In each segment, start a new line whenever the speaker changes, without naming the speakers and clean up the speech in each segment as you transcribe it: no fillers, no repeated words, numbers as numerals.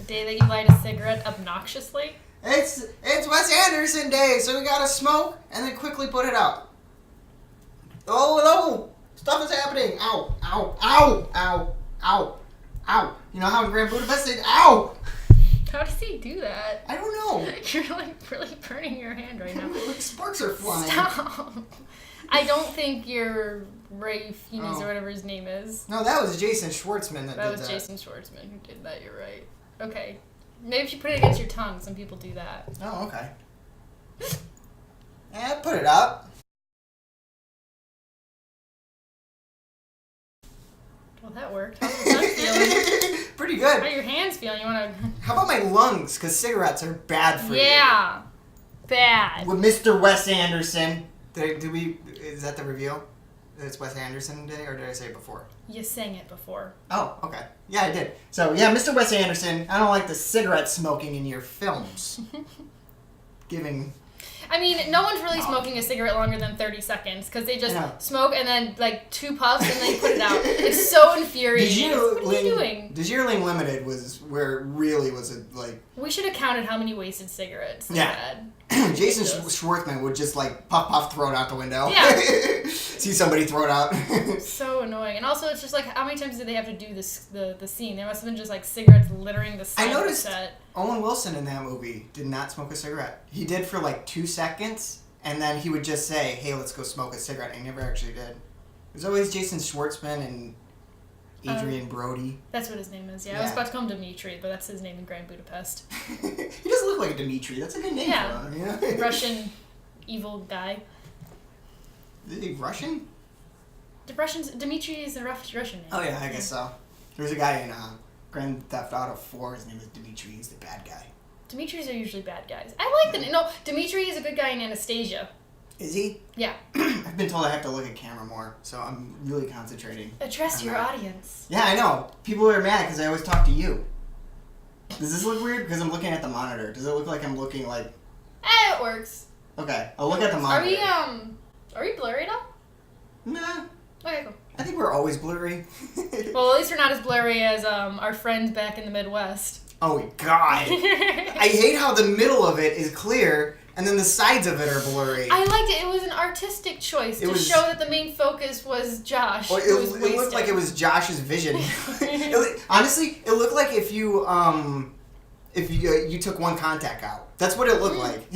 day that you light a cigarette obnoxiously?
It's Wes Anderson Day, so we gotta smoke and then quickly put it out. Oh no! Stuff is happening! Ow! Ow! Ow! Ow! Ow! Ow! You know how in Grand Budapest they... Ow!
How does he do that?
I don't know.
You're like really burning your hand right now.
Like sparks are flying.
Stop. I don't think you're Ray Fiennes or whatever his name is.
No, that was Jason Schwartzman that did that.
That was Jason Schwartzman who did that, you're right. Okay. Maybe if you put it against your tongue, some people do that.
Oh, okay. Yeah, put it up.
Well, that worked. How's your tongue feeling?
Pretty good.
How are your hands feeling? You want to...
How about my lungs? Because cigarettes are bad for you.
Yeah. Bad.
With Mr. Wes Anderson. Is that the reveal? That it's Wes Anderson Day, or did I say it before?
You sang it before.
Oh, okay. Yeah, I did. So, yeah, Mr. Wes Anderson, I don't like the cigarette smoking in your films. Giving...
I mean, no one's really smoking a cigarette longer than 30 seconds because they just smoke and then, like, 2 puffs and then you put it out. It's so infuriating. What are you doing?
Darjeeling Limited was where it really was a, like...
We should have counted how many wasted cigarettes they had.
Jason Schwartzman would just, like, puff, throw it out the window.
Yeah.
See somebody throw it out.
So annoying. And also, it's just, like, how many times did they have to do this the scene? There must have been just, like, cigarettes littering the set.
I noticed Owen Wilson in that movie did not smoke a cigarette. He did for, like, 2 seconds, and then he would just say, hey, let's go smoke a cigarette. And he never actually did. There's always Jason Schwartzman and Adrian Brody.
That's what his name is, yeah. I was about to call him Dimitri, but that's his name in Grand Budapest.
He doesn't look like a Dimitri. That's a good name for him. Yeah.
Russian evil guy.
Is he Russian?
Dimitri is a Russian name.
Oh, yeah, I guess so. There's a guy in Grand Theft Auto 4. His name is Dimitri. He's the bad guy.
Dimitris are usually bad guys. I like them. No, Dimitri is a good guy in Anastasia.
Is he?
Yeah.
I've been told I have to look at camera more, so I'm really concentrating.
Address your audience.
Yeah, I know. People are mad because I always talk to you. Does this look weird? Because I'm looking at the monitor. Does it look like I'm looking like...
It works.
Okay, I'll look at the monitor.
Are we blurry at all?
Nah.
Okay, cool.
I think we're always blurry.
Well, at least we're not as blurry as our friends back in the Midwest.
Oh, God. I hate how the middle of it is clear... And then the sides of it are blurry.
I liked it. It was an artistic choice to show that the main focus was Josh.
Well, it looked like it was Josh's vision. Honestly, it looked like if you took one contact out. That's what it looked like.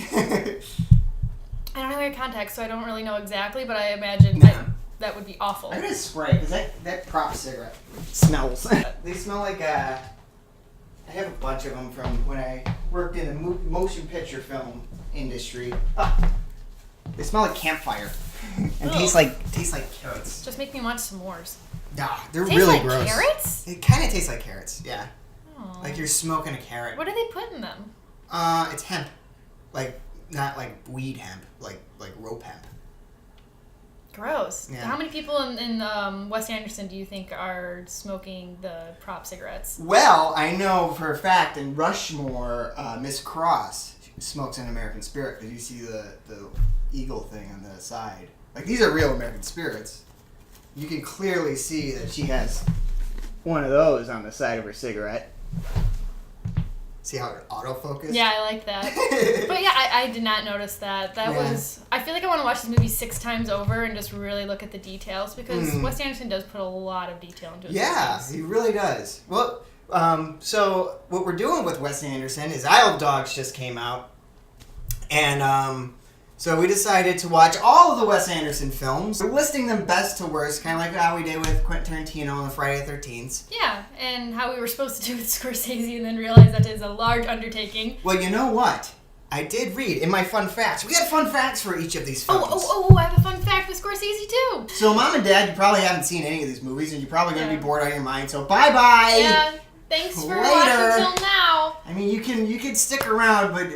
I don't wear contacts, so I don't really know exactly, but I imagine that would be awful.
I'm gonna spray because that prop cigarette smells. They smell like I have a bunch of them from when I worked in the motion picture film industry. They smell like campfire and taste like carrots.
Just make me want s'mores.
Nah, they're really
like
gross.
Carrots?
It kind of tastes like carrots. Yeah.
Oh.
Like you're smoking a carrot.
What do they put in them?
It's hemp, like not like weed hemp, like rope hemp.
Gross.
Yeah.
How many people in Wes Anderson do you think are smoking the prop cigarettes?
Well, I know for a fact in Rushmore, Miss Cross smokes an American Spirit because you see the eagle thing on the side. Like, these are real American Spirits. You can clearly see that she has one of those on the side of her cigarette. See how it autofocused?
Yeah, I like that. But yeah, I did not notice that. That was... I feel like I want to watch this movie 6 times over and just really look at the details because Wes Anderson does put a lot of detail into his movies.
He really does. Well, so what we're doing with Wes Anderson is Isle of Dogs just came out. And so we decided to watch all of the Wes Anderson films. We're listing them best to worst, kind of like how we did with Quentin Tarantino on the Friday the 13th.
Yeah, and how we were supposed to do with Scorsese and then realize that is a large undertaking.
Well, you know what? I did read in my fun facts. We had fun facts for each of these films.
Oh, I have a fun fact with Scorsese too.
So Mom and Dad, you probably haven't seen any of these movies and you're probably going to be bored out of your mind. So bye-bye.
Yeah, thanks for watching till now.
I mean, you can stick around, but...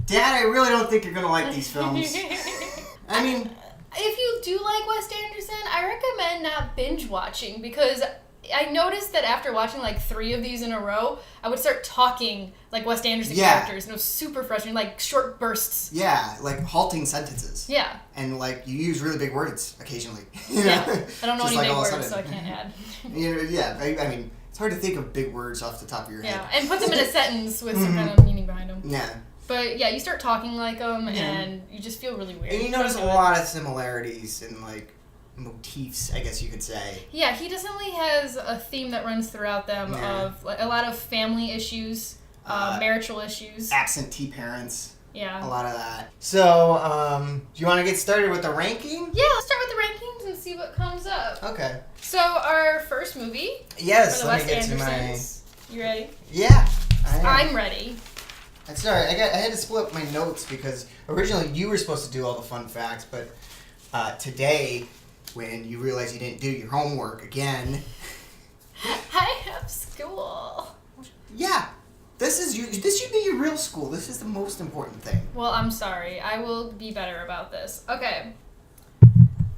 Dad, I really don't think you're going to like these films. I mean...
If you do like Wes Anderson, I recommend not binge watching because I noticed that after watching like 3 of these in a row, I would start talking like Wes Anderson characters and it was super frustrating, like short bursts.
Yeah, like halting sentences.
Yeah.
And like you use really big words occasionally.
Yeah. I don't know any big words, so I can't add.
Yeah, I mean, It's hard to think of big words off the top of your head.
Yeah, and put them in a sentence with some kind of meaning behind them.
Yeah.
But yeah, you start talking like them, and you just feel really weird.
And you notice a lot of similarities in, like, motifs, I guess you could say.
Yeah, he definitely has a theme that runs throughout them of like, a lot of family issues, marital issues.
Absentee parents.
Yeah.
A lot of that. So, do you want to get started with the ranking?
Yeah, let's start with the rankings and see what comes up.
Okay.
So, our first movie.
Yes,
for the
let me
Wes
get
Andersons. You ready?
Yeah.
I'm ready.
I'm sorry, I had to split up my notes because originally you were supposed to do all the fun facts, but today, when you realized you didn't do your homework again...
I have school.
Yeah. This should be your real school. This is the most important thing.
Well, I'm sorry. I will be better about this. Okay.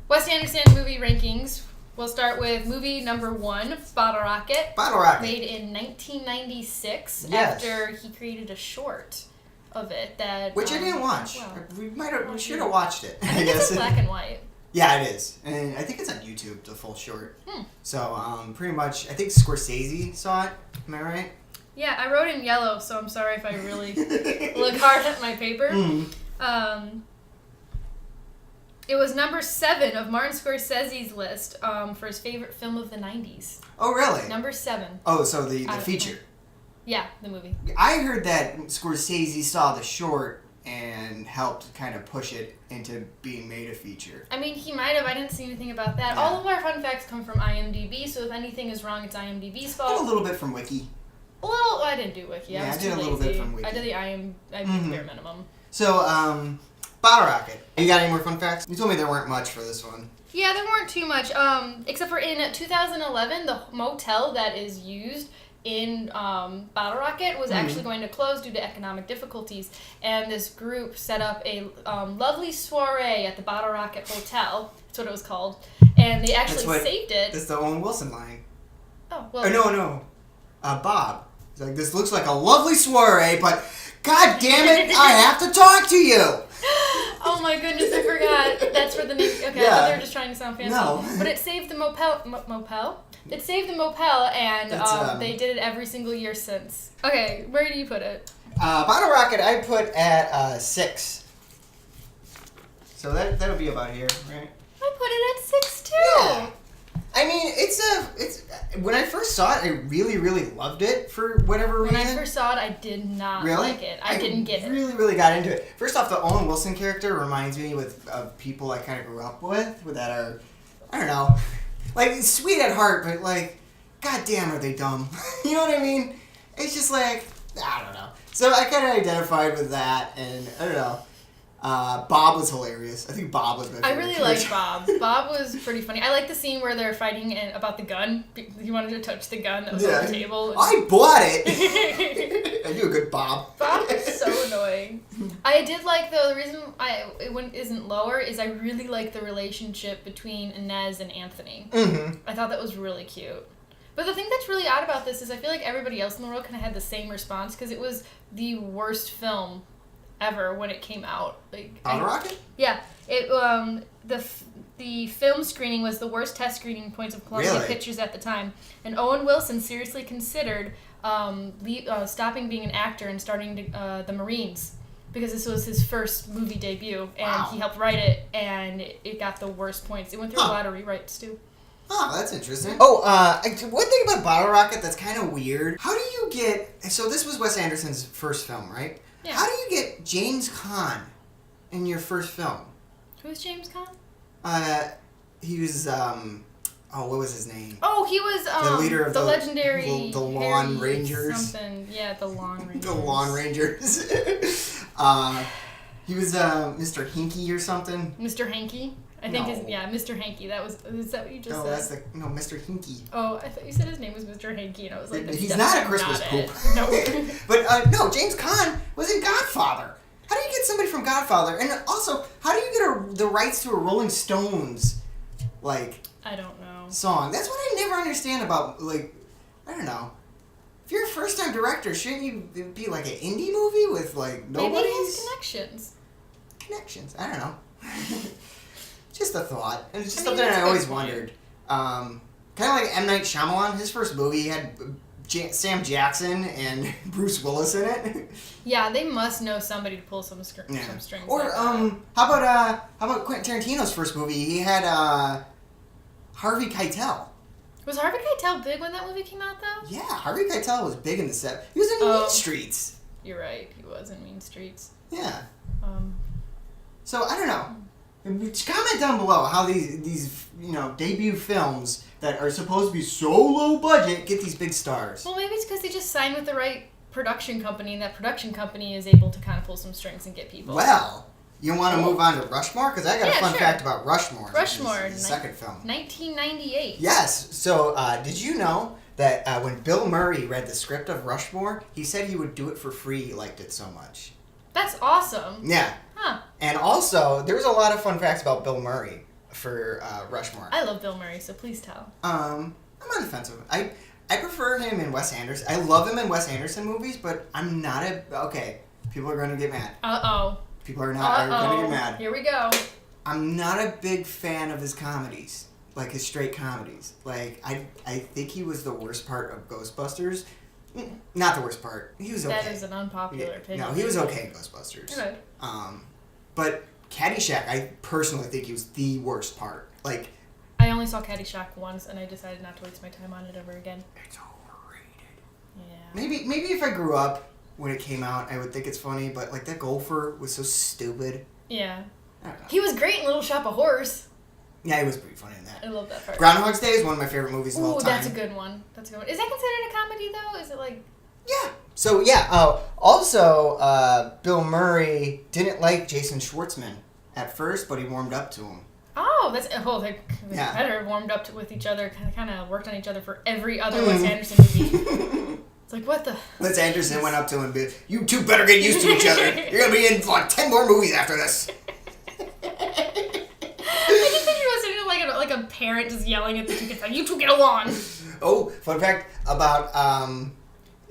Wes Anderson movie rankings. We'll start with movie number 1, Bottle Rocket.
Bottle Rocket.
Made in 1996
Yes.
after he created a short of it that...
Which I didn't watch.
Well,
we should have watched it.
I think it's in black and white.
Yeah, it is. And I think it's on YouTube, the full short. So, pretty much, I think Scorsese saw it. Am I right?
Yeah, I wrote in yellow, so I'm sorry if I really look hard at my paper. It was number 7 of Martin Scorsese's list for his favorite film of the 90s.
Oh, really?
Number 7.
Oh, so the feature.
Yeah, the movie.
I heard that Scorsese saw the short and helped kind of push it into being made a feature.
I mean, he might have. I didn't see anything about that.
Yeah.
All of our fun facts come from IMDb, so if anything is wrong, it's IMDb's fault.
A little bit from Wiki.
Well, I didn't do Wiki. I was
did
too
a little
lazy.
bit from Wiki.
I did the IMDb bare minimum.
So, Bottle Rocket. You got any more fun facts? You told me there weren't much for this one.
Yeah, there weren't too much. Except for in 2011, the motel that is used in Bottle Rocket was actually going to close due to economic difficulties, and this group set up a lovely soiree at the Bottle Rocket Hotel. That's what it was called, and they actually saved it.
That's the Owen Wilson line.
Oh, well.
No. Bob. He's like, this looks like a lovely soiree, but God damn it, I have to talk to you.
Oh my goodness, I forgot. That's for the name. Okay, I thought they were just trying to sound fancy.
No.
But it saved the Mopel? It saved the Mopel, and they did it every single year since. Okay, where do you put it?
Bottle Rocket I put at 6. So that'll be about here, right?
I put it at 6 too.
Yeah. I mean, it's when I first saw it, I really, really loved it for whatever reason.
When I first saw it, I did not like it. I didn't get it.
I really, really got into it. First off, the Owen Wilson character reminds me of people I kind of grew up with that are, I don't know, like sweet at heart, but like, goddamn, are they dumb? You know what I mean? It's just like, I don't know. So I kind of identified with that, and I don't know. Bob was hilarious. I think Bob was my favorite.
I really liked Bob. Bob was pretty funny. I like the scene where they're fighting about the gun. He wanted to touch the gun that was on the table.
I bought it. I do a good Bob.
Bob is so annoying. I did like, though, the reason it isn't lower is I really like the relationship between Inez and Anthony. I thought that was really cute. But the thing that's really odd about this is I feel like everybody else in the world kind of had the same response because it was the worst film ever when it came out. Like
Bottle Rocket?
Yeah. It the film screening was the worst test screening points of Columbia Pictures at the time. And Owen Wilson seriously considered stopping being an actor and starting the Marines because this was his first movie debut and he helped write it and it got the worst points. It went through a lot of rewrites too.
Oh, that's interesting. Oh, one thing about Bottle Rocket that's kind of weird. How do you get... So this was Wes Anderson's first film, right? Yeah. How do you get James Caan in your first film?
Who's James Caan?
He was, what was his name?
Oh, he was,
the leader of
the legendary...
The Lawn Rangers.
Something. Yeah, the Lawn Rangers.
The Lawn Rangers. He was, Mr. Hinky or something.
Mr. Hanky? I think Mr. Hanky. Is that what you just said?
No, Mr. Hinky.
Oh, I thought you said his name was Mr. Hanky, and I was like,
he's not a Christmas poop.
No.
But, no, James Caan was in Godfather. How do you get somebody from Godfather? And also, how do you get the rights to a Rolling Stones, I
don't know.
Song? That's what I never understand about, I don't know. If you're a first-time director, shouldn't you be like an indie movie with, nobody's...
Maybe he has connections.
Connections? I don't know. Just a thought. It's just something I always wondered. Kind of like M. Night Shyamalan. His first movie had Sam Jackson and Bruce Willis in it.
Yeah, they must know somebody to pull some strings.
Or
like
how about Quentin Tarantino's first movie? He had Harvey Keitel.
Was Harvey Keitel big when that movie came out, though?
Yeah, Harvey Keitel was big in the set. He was in Mean Streets.
You're right. He was in Mean Streets.
Yeah. So I don't know. Comment down below how these debut films that are supposed to be so low budget get these big stars.
Well, maybe it's because they just signed with the right production company, and that production company is able to kind of pull some strings and get people.
Well, you want to move on to Rushmore? Because I got a fun fact about Rushmore.
Rushmore,
the second film.
1998.
Yes. So, did you know that when Bill Murray read the script of Rushmore, he said he would do it for free. He liked it so much.
That's awesome.
Yeah.
Huh.
And also, there was a lot of fun facts about Bill Murray for Rushmore.
I love Bill Murray, so please tell.
I'm on the fence with him. I prefer him in Wes Anderson. I love him in Wes Anderson movies, but I'm not people are going to get mad.
Uh-oh.
People are going to get mad.
Here we go.
I'm not a big fan of his comedies, like his straight comedies. Like, I think he was the worst part of Ghostbusters. Not the worst part. He was okay.
That is an unpopular opinion.
No, he was okay in Ghostbusters.
Good.
But Caddyshack, I personally think he was the worst part. Like,
I only saw Caddyshack once, and I decided not to waste my time on it ever again.
It's overrated.
Yeah.
Maybe if I grew up when it came out, I would think it's funny. But like that gopher was so stupid.
Yeah.
I don't know.
He was great in Little Shop of Horrors.
Yeah, he was pretty funny in that.
I love that part.
Groundhog's Day is one of my favorite movies of all time.
That's a good one. Is that considered a comedy though? Is it like?
Yeah. So yeah. Also, Bill Murray didn't like Jason Schwartzman at first, but he warmed up to him.
Oh, they better warmed up with each other. Kind of worked on each other for every other Wes Anderson movie. It's like, what the?
Wes Anderson went up to him and said, "You two better get used to each other. You're gonna be in like 10 more movies after this."
I just think he was sitting like a parent just yelling at the two kids, like, "You two get along."
Oh, fun fact about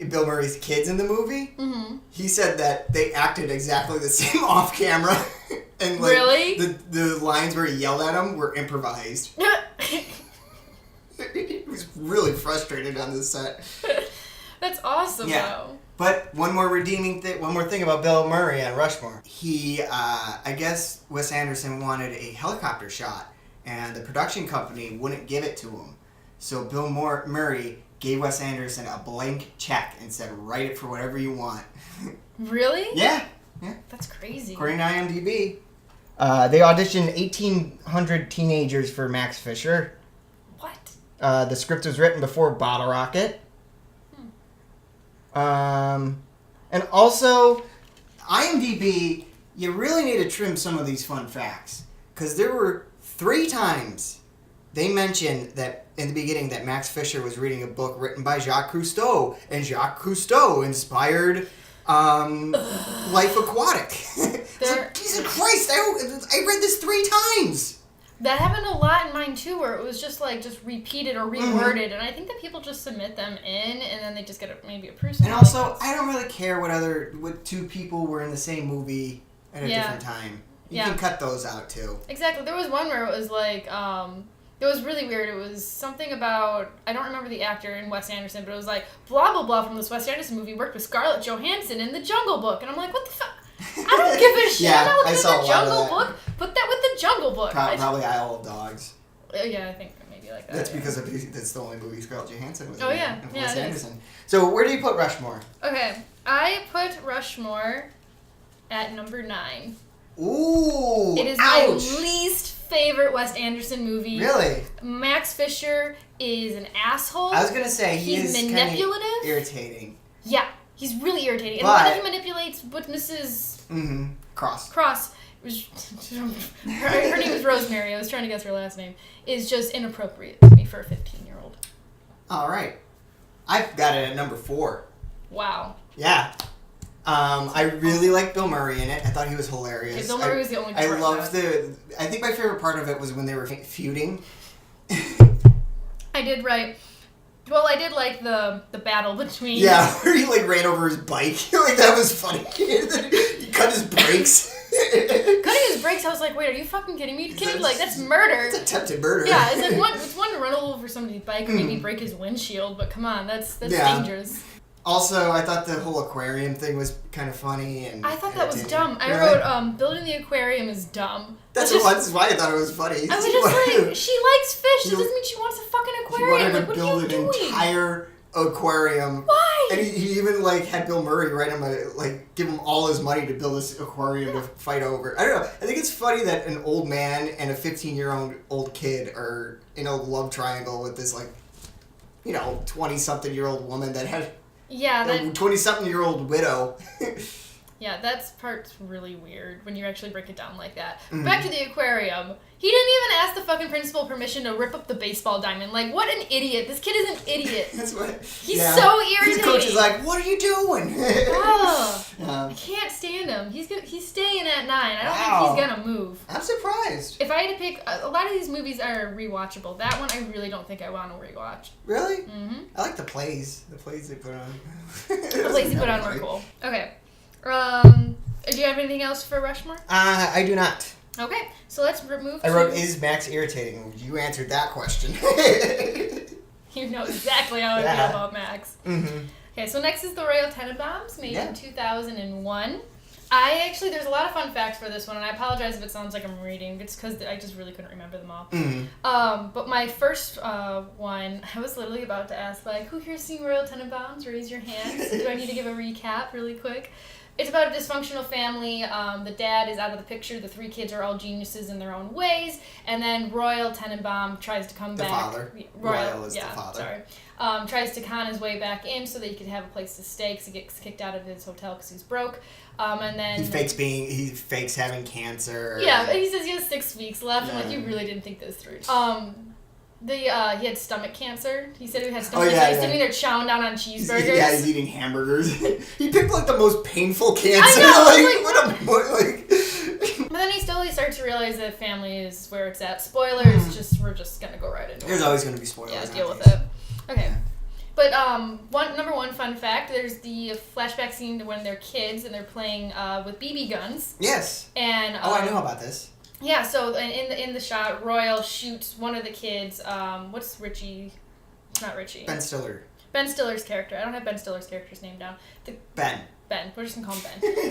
Bill Murray's kids in the movie.
Mm-hmm.
He said that they acted exactly the same off camera, and like
really?
the lines where he yelled at them were improvised. He was really frustrated on the set.
That's awesome, though.
But one more thing about Bill Murray on Rushmore. He, I guess Wes Anderson wanted a helicopter shot, and the production company wouldn't give it to him. So Bill Murray gave Wes Anderson a blank check and said, "Write it for whatever you want."
Really?
Yeah.
That's crazy.
According to IMDb. They auditioned 1,800 teenagers for Max Fisher.
What?
The script was written before Bottle Rocket. And also, IMDb, you really need to trim some of these fun facts. Because there were 3 times they mentioned that in the beginning that Max Fisher was reading a book written by Jacques Cousteau. And Jacques Cousteau inspired Life Aquatic. Like, Jesus Christ, I read this 3 times.
That happened a lot in mine too, where it was just repeated or reworded, and I think that people just submit them in, and then they just get maybe approved.
And also, I don't really care what 2 people were in the same movie at a different time. You can cut those out too.
Exactly. There was one where it was like, it was really weird. It was something about, I don't remember the actor in Wes Anderson, but it was like, blah, blah, blah from this Wes Anderson movie worked with Scarlett Johansson in The Jungle Book. And I'm like, what the fuck? I don't give a shit.
Yeah,
I saw The Jungle Book. Put that with The Jungle Book.
Probably Isle of Dogs.
Yeah, I think maybe like that.
That's because that's the only movie Scarlett Johansson was in.
Oh, yeah.
Wes Anderson. So where do you put Rushmore?
Okay. I put Rushmore at number 9.
Ooh,
it is my least favorite Wes Anderson movie.
Really?
Max Fisher is an asshole.
I was going to say,
he's manipulative.
Kind of irritating.
Yeah, he's really irritating. And the way that he manipulates witnesses...
Mm-hmm. Cross.
Her name is Rosemary. I was trying to guess her last name. Is just inappropriate to me for a 15-year-old.
All right. I've got it at number 4.
Wow.
Yeah. I really liked Bill Murray in it. I thought he was hilarious.
Okay, Bill Murray was the only good
I
part
loved I think my favorite part of it was when they were feuding.
I did like the battle between...
Yeah, where he ran over his bike. That was funny. He cut his brakes.
Cutting his breaks, I was like, wait, are you fucking kidding me, kid? Like, that's murder.
It's attempted murder.
Yeah, it's one to run over somebody's bike or maybe break his windshield, but come on, that's dangerous.
Also, I thought the whole aquarium thing was kind of funny. And
I thought that was dumb. I
really?
wrote, building the aquarium is dumb.
That's why I thought it was funny.
I was just like, she likes fish. That doesn't mean she wants a fucking aquarium.
She wanted
like,
to
what
build
are you
an
doing?
entire aquarium.
Why?
And he even like had Bill Murray write him give him all his money to build this aquarium to fight over. I don't know. I think it's funny that an old man and a 15-year-old kid are in a love triangle with this 20-something-year-old woman that had.
Yeah,
a 20-something-year-old widow.
Yeah, that part's really weird when you actually break it down like that.
Mm-hmm.
Back to the aquarium. He didn't even ask the fucking principal permission to rip up the baseball diamond. Like, what an idiot. This kid is an idiot.
That's what.
He's so irritating.
His coach is like, what are you doing?
Oh, I can't stand him. He's staying at 9. I don't think he's gonna move.
I'm surprised.
If I had to pick, a lot of these movies are rewatchable. That one I really don't think I want to rewatch.
Really?
Mm-hmm.
I like the plays. The plays they put on.
The plays they put on were cool. Okay. Do you have anything else for Rushmore?
I do not.
Okay, so let's move
I wrote, is Max irritating? You answered that question.
You know exactly how I feel about Max.
Mm-hmm.
Okay, so next is the Royal Tenenbaums, made in 2001. There's a lot of fun facts for this one, and I apologize if it sounds like I'm reading. It's because I just really couldn't remember them all.
Mm-hmm.
But my first one, I was literally about to ask, who here's seen Royal Tenenbaums? Raise your hands. Do I need to give a recap really quick? It's about a dysfunctional family. The dad is out of the picture. The 3 kids are all geniuses in their own ways. And then Royal Tenenbaum tries to come back.
The father. Royal is the father.
Sorry. Tries to con his way back in so that he could have a place to stay because he gets kicked out of his hotel because he's broke. And then
he fakes having cancer.
Yeah, he says he has 6 weeks left. I'm like, you really didn't think this through. He had stomach cancer. He said he had stomach cancer. He's sitting there chowing down on cheeseburgers.
He's eating hamburgers. He picked the most painful cancer.
I know. But then he slowly starts to realize that family is where it's at. Spoilers. We're just gonna go right into it.
There's always gonna be spoilers.
Yeah, deal with it. Okay. But number one fun fact: there's the flashback scene to when they're kids and they're playing with BB guns.
Yes.
And
I know about this.
Yeah, so in the shot, Royal shoots one of the kids. What's Richie? It's not Richie.
Ben Stiller.
Ben Stiller's character. I don't have Ben Stiller's character's name down.
Ben.
We're just gonna call him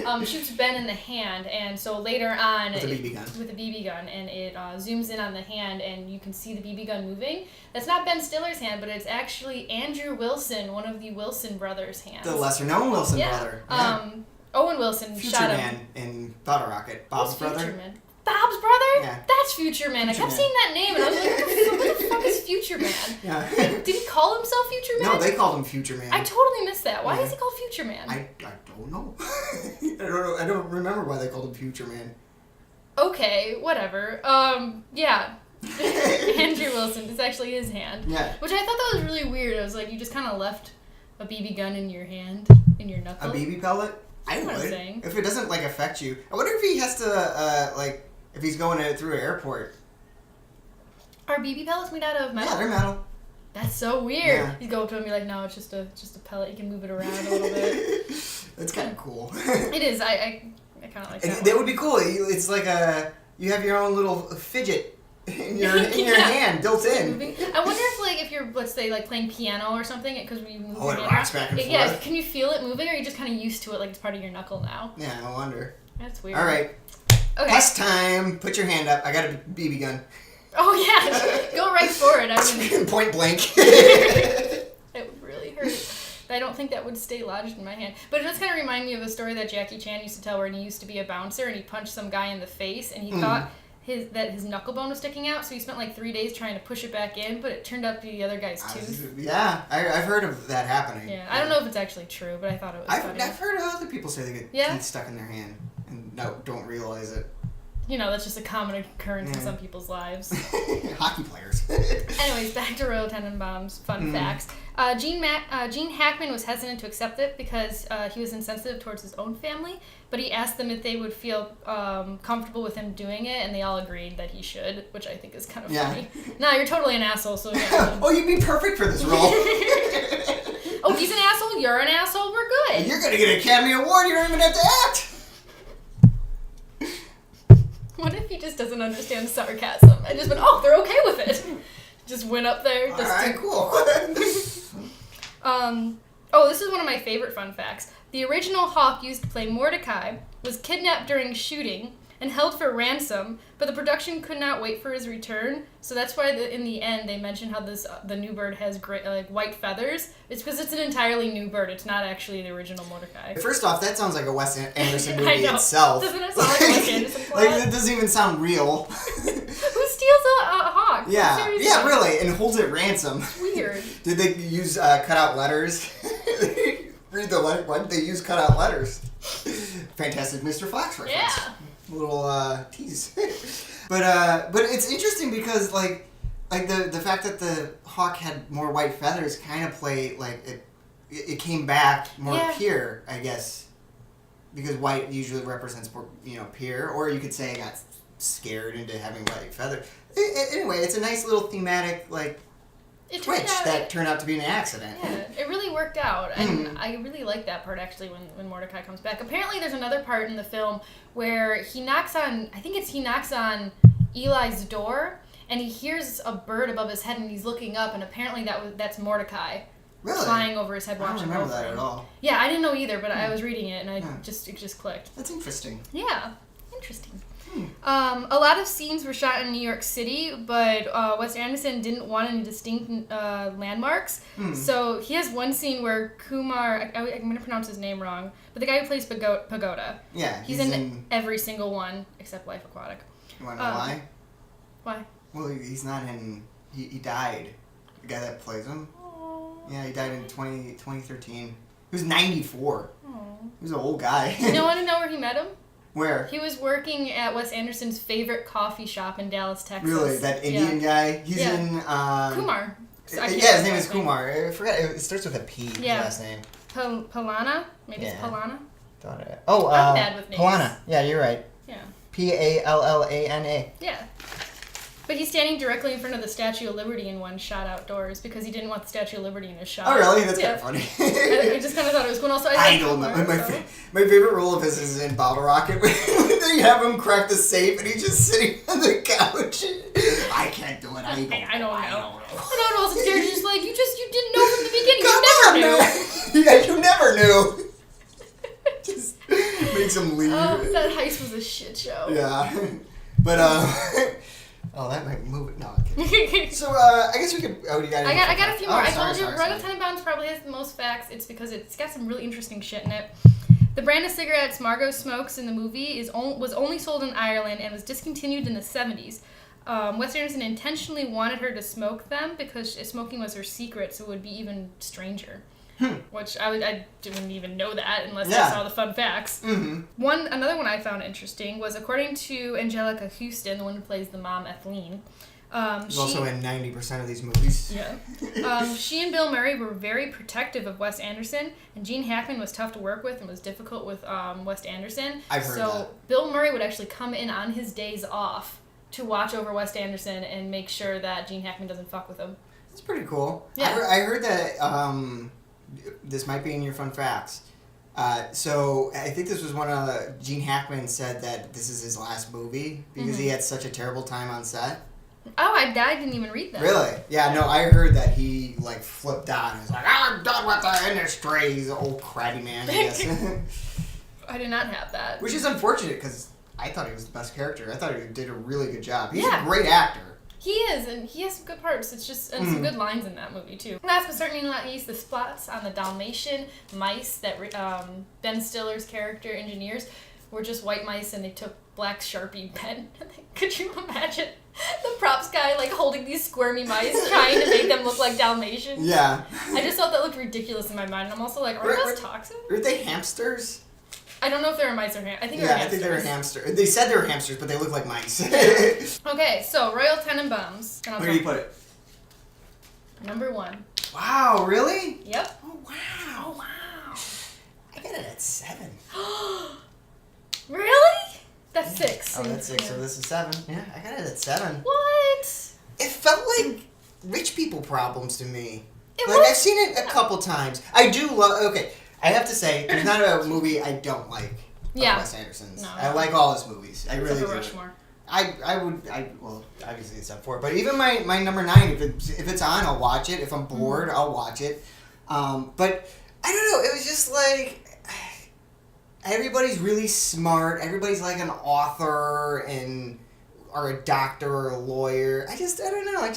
Ben. Shoots Ben in the hand, and so later on
with a BB gun.
With a BB gun, and it zooms in on the hand, and you can see the BB gun moving. That's not Ben Stiller's hand, but it's actually Andrew Wilson, one of the Wilson brothers' hands.
The lesser-known Wilson brother. Yeah.
Owen Wilson
Future
shot him.
Man in Bottle Rocket. Bob's brother.
Future Man? Bob's brother?
Yeah.
That's Future Man. I kept seeing that name, and I was like, what the fuck is Future Man?
Yeah.
Did he call himself Future Man?
No, they called him Future Man.
I totally missed that. Why is he called Future Man?
I don't know. I don't remember why they called him Future Man.
Okay, whatever. Yeah. Andrew Wilson. It's actually his hand.
Yeah.
Which I thought that was really weird. I was like, you just kind of left a BB gun in your hand, in your knuckle.
A BB pellet? I would. If it doesn't affect you. I wonder if he has to if he's going through an airport.
Are BB pellets made out of metal?
Yeah, they're metal.
That's so weird. Yeah. You go up to him and be like, no, it's just a pellet. You can move it around a little bit.
That's kind of cool.
It is. I kind of like that.
That would be cool. It's like you have your own little fidget in your hand built in.
I wonder if you're, let's say, playing piano or something, because when you move your
it
hand
rocks back and forth.
Yeah, can you feel it moving, or are you just kind of used to it, like it's part of your knuckle now?
Yeah, I wonder.
That's weird.
All right.
Okay.
Test time. Put your hand up. I got a BB gun.
Oh yeah, go right for it. I mean,
point blank.
It would really hurt. I don't think that would stay lodged in my hand. But it does kind of remind me of a story that Jackie Chan used to tell, where he used to be a bouncer and he punched some guy in the face, and he thought that his knuckle bone was sticking out, so he spent 3 days trying to push it back in, but it turned out to be the other guy's tooth.
Yeah, I've heard of that happening.
Yeah, I don't know if it's actually true, but I thought it was funny.
I've heard other people say they get teeth stuck in their hand and don't realize it.
That's just a common occurrence in some people's lives.
Hockey players.
Anyways, back to Royal Tenenbaums. Fun facts. Gene Hackman was hesitant to accept it because he was insensitive towards his own family, but he asked them if they would feel comfortable with him doing it, and they all agreed that he should, which I think is kind of funny. No, you're totally an asshole, so yeah.
Oh, you'd be perfect for this role.
Oh, he's an asshole, you're an asshole, we're good.
You're going to get an Academy Award, you don't even have to act.
He just doesn't understand sarcasm. I just went, oh, they're okay with it. Just went up there.
Alright, cool.
Oh, this is one of my favorite fun facts. The original Hawk used to play Mordecai was kidnapped during shooting and held for ransom, but the production could not wait for his return. So that's why in the end they mention how the new bird has white feathers. It's because it's an entirely new bird. It's not actually the original Mordecai.
First off, that sounds like a Wes Anderson movie
I know.
itself.
Doesn't it sound like a Wes Anderson plot?
Like, it doesn't even sound real.
Who steals a hawk?
Yeah,
Seriously.
yeah, really, and holds it ransom.
It's weird.
Did they use cutout letters? Read the letter. Why did they use cutout letters? Fantastic Mr. Fox reference.
Yeah.
Little tease. But it's interesting because like the fact that the hawk had more white feathers kind of play like it came back more pure, I guess, because white usually represents pure, or you could say it got scared into having white feathers. Anyway, it's a nice little thematic twitch that turned out to be an accident.
Yeah, it really worked out, and I really like that part actually when Mordecai comes back. Apparently, there's another part in the film where he knocks on Eli's door, and he hears a bird above his head, and he's looking up, and apparently that's Mordecai.
Really?
Flying over his head,
I don't
watching
remember
over
that
him.
at all.
Yeah, I didn't know either, but I was reading it, and it just clicked.
That's interesting.
Yeah, interesting. A lot of scenes were shot in New York City, but Wes Anderson didn't want any distinct landmarks. So he has one scene where Kumar, I'm going to pronounce his name wrong, but the guy who plays Pagoda.
Yeah,
He's in every single one except Life Aquatic.
You want to know why?
Why?
Well, he's not in... He died. The guy that plays him.
Aww.
Yeah, he died in 2013. He was 94.
Aww.
He was an old guy.
You want to know where he met him?
Where?
He was working at Wes Anderson's favorite coffee shop in Dallas, Texas.
Really? That Indian guy? He's in...
Kumar.
Yeah, his name is Kumar. I forgot. It starts with a P, his last name.
Palana? Maybe it's Palana?
I'm
bad with names.
Palana. Yeah, you're right.
Yeah.
Pallana.
Yeah. But he's standing directly in front of the Statue of Liberty in one shot outdoors because he didn't want the Statue of Liberty in his shot.
Oh, really? That's kind of funny.
I just kind of thought it was cool. Also,
I don't know. My favorite role of his is in Bottle Rocket. They have him crack the safe and he's just sitting on the couch. I can't do it. I don't know.
I don't know. They're just like, you didn't know from the beginning. You never knew.
Yeah, you never knew. Just makes him leave.
That heist was a shit show.
Yeah. But, oh, that might move it. No, I'm kidding. So, I guess we could... Oh, you got
I got a few more. I told you, Royal Tenenbaums probably has the most facts. It's because it's got some really interesting shit in it. The brand of cigarettes Margot smokes in the movie was only sold in Ireland and was discontinued in the 70s. Wes Anderson intentionally wanted her to smoke them because smoking was her secret, so it would be even stranger. Which I didn't even know that unless I saw the fun facts. Mm-hmm. Another one I found interesting was, according to Angelica Houston, the one who plays the mom, Ethelene.
She's also in 90% of these movies.
Yeah. She and Bill Murray were very protective of Wes Anderson, and Gene Hackman was tough to work with and was difficult with Wes Anderson.
I've heard that.
Bill Murray would actually come in on his days off to watch over Wes Anderson and make sure that Gene Hackman doesn't fuck with him.
That's pretty cool.
Yeah.
I heard that... this might be in your fun facts. So I think this was one of Gene Hackman said that this is his last movie because he had such a terrible time on set.
Oh, I didn't even read that.
Really? Yeah, no, I heard that he flipped out and was like, I'm done with the industry. He's an old crabby man, I guess.
I did not have that.
Which is unfortunate because I thought he was the best character. I thought he did a really good job. He's a great actor.
He is, and he has some good parts. It's just some good lines in that movie too. Last but certainly not least, the spots on the Dalmatian mice that Ben Stiller's character engineers were just white mice, and they took black Sharpie pen. Could you imagine the props guy holding these squirmy mice, trying to make them look like Dalmatians?
Yeah.
I just thought that looked ridiculous in my mind. And I'm also like, are those toxic?
Are they hamsters?
I don't know if they were mice or hamsters. I think they were hamsters.
They said they were hamsters, but they look like mice.
Okay, so Royal Tenenbaums.
Where do you put it?
Number 1.
Wow, really?
Yep.
Oh, wow.
Oh, wow.
I got it at 7.
Really? That's 6.
Oh, that's 6, so this is 7. Yeah, I got it at 7.
What?
It felt like rich people problems to me. I've seen it a couple times. I do love... Okay. I have to say, there's not a movie I don't like of Wes Anderson's.
No.
I like all his movies. I really do.
Rushmore.
well, obviously it's up 4, but even my number 9, if it's on, I'll watch it. If I'm bored, I'll watch it. But I don't know, it was just like, everybody's really smart, everybody's like an author or a doctor or a lawyer. I don't know,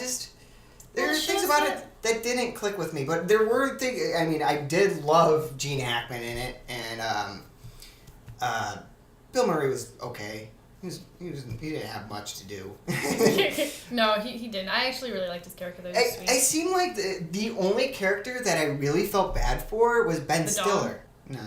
there are things about it that didn't click with me, but there were things, I mean, I did love Gene Hackman in it, and Bill Murray was okay. He didn't have much to do.
No, he didn't. I actually really liked his character.
I seem like the only character that I really felt bad for was Ben Stiller. Nah.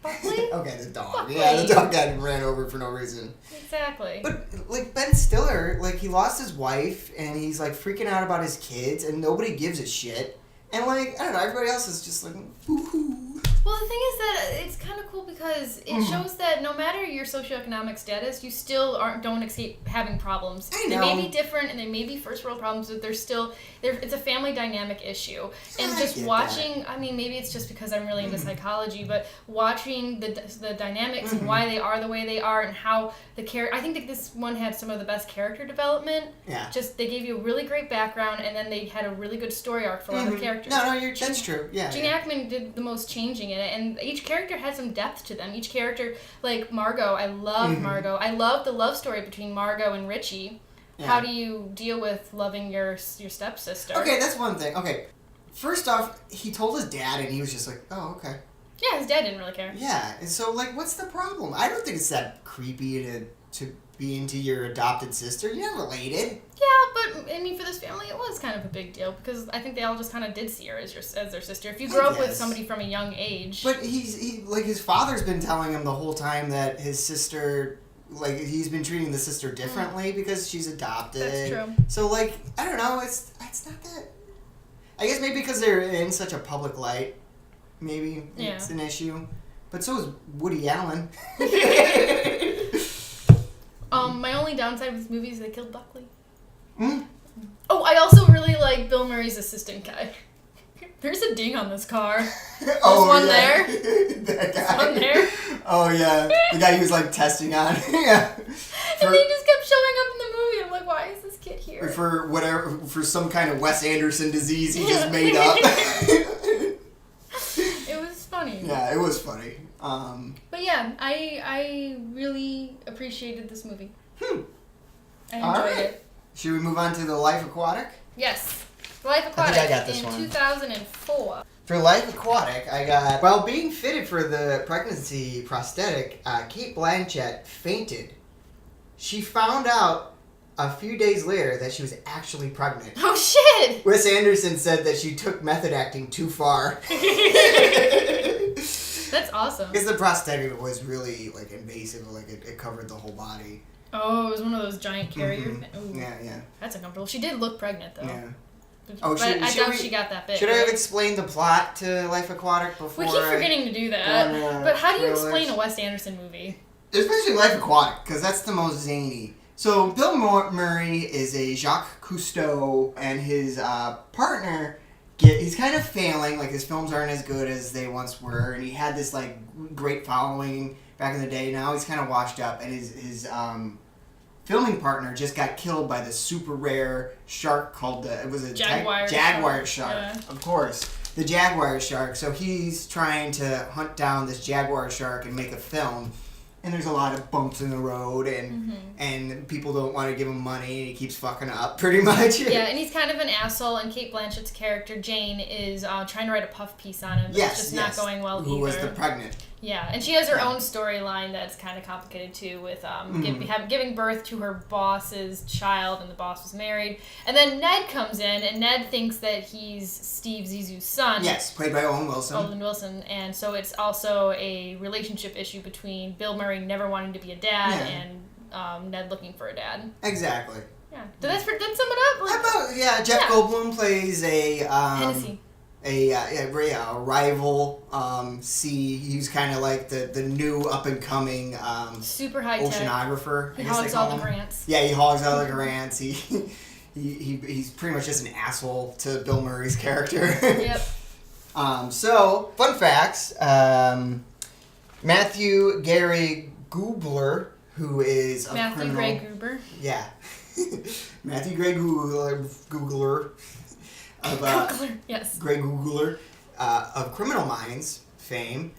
Buckley?
Okay, the dog.
Buckley.
Yeah, the dog got ran over for no reason.
Exactly.
But, like, Ben Stiller, like, he lost his wife, and he's, like, freaking out about his kids, and nobody gives a shit. And, like, I don't know, everybody else is just like, woo-hoo.
Well, the thing is that it's kind of cool because it shows that no matter your socioeconomic status, you still don't escape having problems.
I know.
They may be different and they may be first world problems, but it's a family dynamic issue. And just watching, that. I mean, maybe it's just because I'm really into psychology, but watching the dynamics and why they are the way they are and how the character, I think that this one had some of the best character development.
Yeah.
Just, they gave you a really great background and then they had a really good story arc for a lot of characters.
No, that's true. Yeah.
Gene Hackman did the most changing in it, and each character had some depth to them. Each character, like Margot, I love Margot. I love the love story between Margot and Richie. Yeah. How do you deal with loving your stepsister?
Okay, that's one thing. Okay, first off, he told his dad, and he was just like, "Oh, okay."
Yeah, his dad didn't really care.
Yeah, and so like, what's the problem? I don't think it's that creepy to be into your adopted sister. You're not related.
Yeah, but I mean, for this family, it was kind of a big deal because I think they all just kind of did see her as their sister. If you grow up with somebody from a young age,
but his father's been telling him the whole time that his sister, like, he's been treating the sister differently because she's adopted.
That's true.
So like, I don't know. It's not that. I guess maybe because they're in such a public light, maybe it's an issue. But so is Woody Allen.
My only downside with this movie is they killed Buckley.
Mm?
Oh, I also really like Bill Murray's assistant guy. There's a ding on this car. There's one there.
That guy.
There's one there.
Oh, yeah. The guy he was, like, testing on. Yeah.
And he just kept showing up in the movie. I'm like, why is this kid here?
For some kind of Wes Anderson disease he just made up.
It was funny.
Yeah, it was funny.
But yeah, I really appreciated this movie. I enjoyed it.
Should we move on to The Life Aquatic?
Yes. Life Aquatic
I got this
in
one.
2004.
For Life Aquatic, I got... While being fitted for the pregnancy prosthetic, Cate Blanchett fainted. She found out a few days later that she was actually pregnant.
Oh, shit!
Wes Anderson said that she took method acting too far.
That's awesome.
Because the prosthetic was really, like, invasive. Like, it covered the whole body.
Oh, it was one of those giant carrier things.
Yeah.
That's uncomfortable. She did look pregnant, though.
Yeah.
But I doubt she got that big.
Should I have explained the plot to Life Aquatic before?
We keep forgetting to do that. But how do you explain a Wes Anderson movie?
Especially Life Aquatic, because that's the most zany. So Bill Murray is a Jacques Cousteau, and his partner, he's kind of failing. Like, his films aren't as good as they once were, and he had this, like, great following back in the day. Now he's kind of washed up, and his filming partner just got killed by this super rare shark called
Jaguar
shark.
Yeah.
Of course, the Jaguar shark. So he's trying to hunt down this Jaguar shark and make a film. And there's a lot of bumps in the road, and people don't want to give him money, and he keeps fucking up, pretty much.
Yeah, and he's kind of an asshole, and Cate Blanchett's character, Jane, is trying to write a puff piece on him, but it's just not going well either.
Who was the pregnant.
Yeah, and she has her own storyline that's kind of complicated, too, with giving birth to her boss's child, and the boss was married. And then Ned comes in, and Ned thinks that he's Steve Zissou's son.
Yes, played by Owen Wilson.
Owen Wilson, and so it's also a relationship issue between Bill Murray never wanting to be a dad and Ned looking for a dad.
Exactly.
Yeah. Did that sum it up?
Jeff Goldblum plays a...
Hennessy.
A rival. He's kind of like the new up and coming
super high
oceanographer.
He hogs all the grants.
Yeah, he hogs all the grants. He's pretty much just an asshole to Bill Murray's character.
Yep.
So fun facts. Matthew Gary Gubler, who is a
Matthew
criminal.
Gray Gruber.
Yeah. Matthew Gray Googler.
Googler, yes.
Gray Googler of Criminal Minds fame.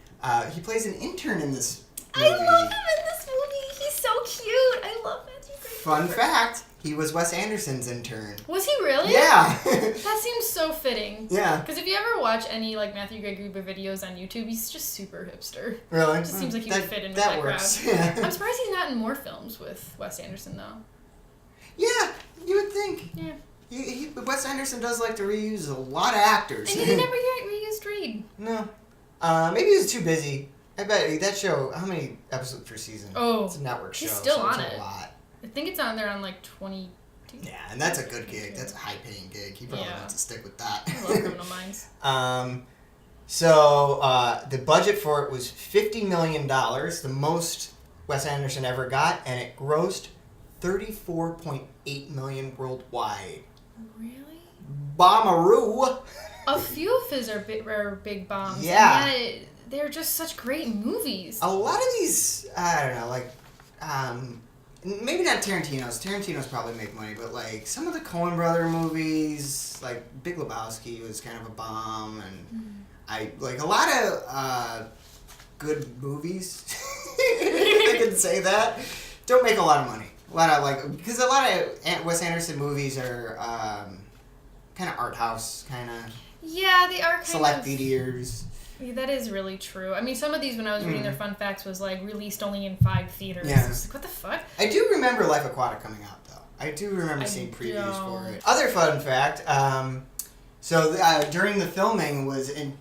He plays an intern in this movie.
I love him in this movie. He's so cute. I love Matthew Gray
Fun
Gruber.
fact, he was Wes Anderson's intern.
Was he really?
Yeah.
That seems so fitting.
Yeah.
Because if you ever watch any like Matthew Gray Gruber videos on YouTube, he's just super hipster.
Really?
It just seems like he would fit in with that
works.
crowd.
Yeah.
I'm surprised he's not in more films with Wes Anderson though.
Yeah, you would think.
Yeah.
Wes Anderson does like to reuse a lot of actors.
And he never reused Reed.
No. Maybe he was too busy. I bet that show, how many episodes per season?
Oh.
It's a network show.
He's still
so
on
it's
it.
A lot.
I think it's on there on like 22.
Yeah, and that's a good gig. That's a high-paying gig. He probably wants to stick with that.
I love Criminal Minds.
So the budget for it was $50 million, the most Wes Anderson ever got, and it grossed $34.8 million worldwide.
Really?
Bomaroo!
A few of his are big bombs.
Yeah.
And yet they're just such great movies.
A lot of these, I don't know, like, maybe not Tarantino's. Tarantino's probably make money, but like some of the Coen brother movies, like Big Lebowski was kind of a bomb, and I like a lot of good movies. I can say that don't make a lot of money. A lot of because a lot of Wes Anderson movies are kind of art house, kind of
Yeah, they are kind
select
of
theaters.
Yeah, that is really true. I mean, some of these, when I was reading their fun facts, was like released only in 5 theaters.
Yeah.
I was like, what the fuck?
I do remember Life Aquatic coming out, though. I do remember seeing previews for it. Other fun fact, during the filming was in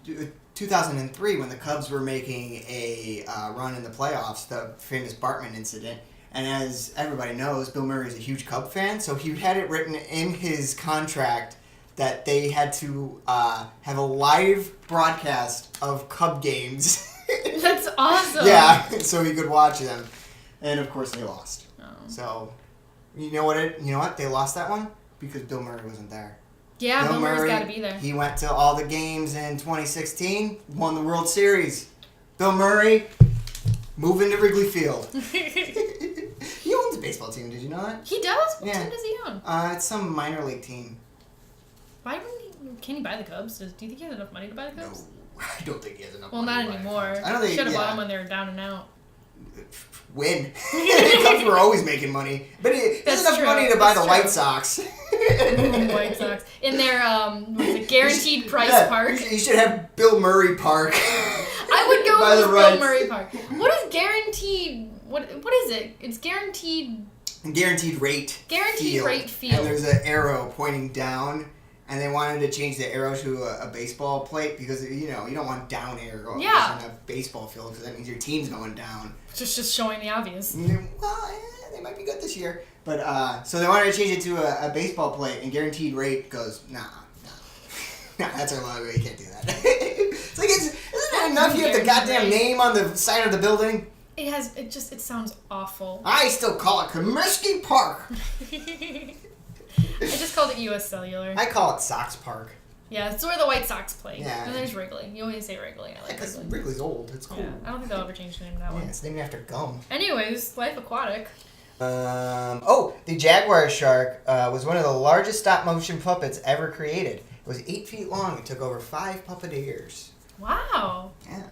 2003 when the Cubs were making a run in the playoffs, the famous Bartman incident. And as everybody knows, Bill Murray is a huge Cub fan, so he had it written in his contract that they had to have a live broadcast of Cub games.
That's awesome.
Yeah, so he could watch them. And of course they lost.
Oh.
So, you know what? They lost that one because Bill Murray wasn't there.
Yeah, Bill Murray's got to be there.
He went to all the games in 2016, won the World Series. Bill Murray, moving to Wrigley Field. He owns a baseball team, did you know that?
He does? What
Yeah.
team does he own?
It's some minor league team.
Why wouldn't he? Can he buy the Cubs? Do you think he has enough money to buy the Cubs?
No, I don't think he has enough
Well,
money
not
to buy
anymore.
Cubs. I don't think
Should have bought them when they were down and out.
Win. The Cubs were always making money. But he has enough money to buy the White Sox.
White Sox. In their guaranteed price park.
You should have Bill Murray Park.
I would go with Bill Murray Park. What is guaranteed? What is it? It's guaranteed.
Guaranteed rate.
Guaranteed rate field.
And there's an arrow pointing down. And they wanted to change the arrow to a baseball plate because, you don't want down arrow on a baseball field because that means your team's going down.
Just showing the obvious.
Well, they might be good this year. But, so they wanted to change it to a baseball plate, and guaranteed rate goes, nah, that's our logo, you can't do that. It's like, isn't it enough you have the goddamn name on the side of the building?
It sounds awful.
I still call it Comiskey Park.
I just called it U.S. Cellular.
I call it Sox Park.
Yeah, it's where the White Sox play.
Yeah.
And there's Wrigley. You always say Wrigley. I like
Because
Wrigley.
Wrigley's old. It's cool.
Yeah, I don't think they'll ever change the name of that one.
Yeah, it's named after gum.
Anyways, Life Aquatic.
The Jaguar shark was one of the largest stop-motion puppets ever created. It was 8 feet long. It took over 5 puppeteers.
Wow.
Yeah.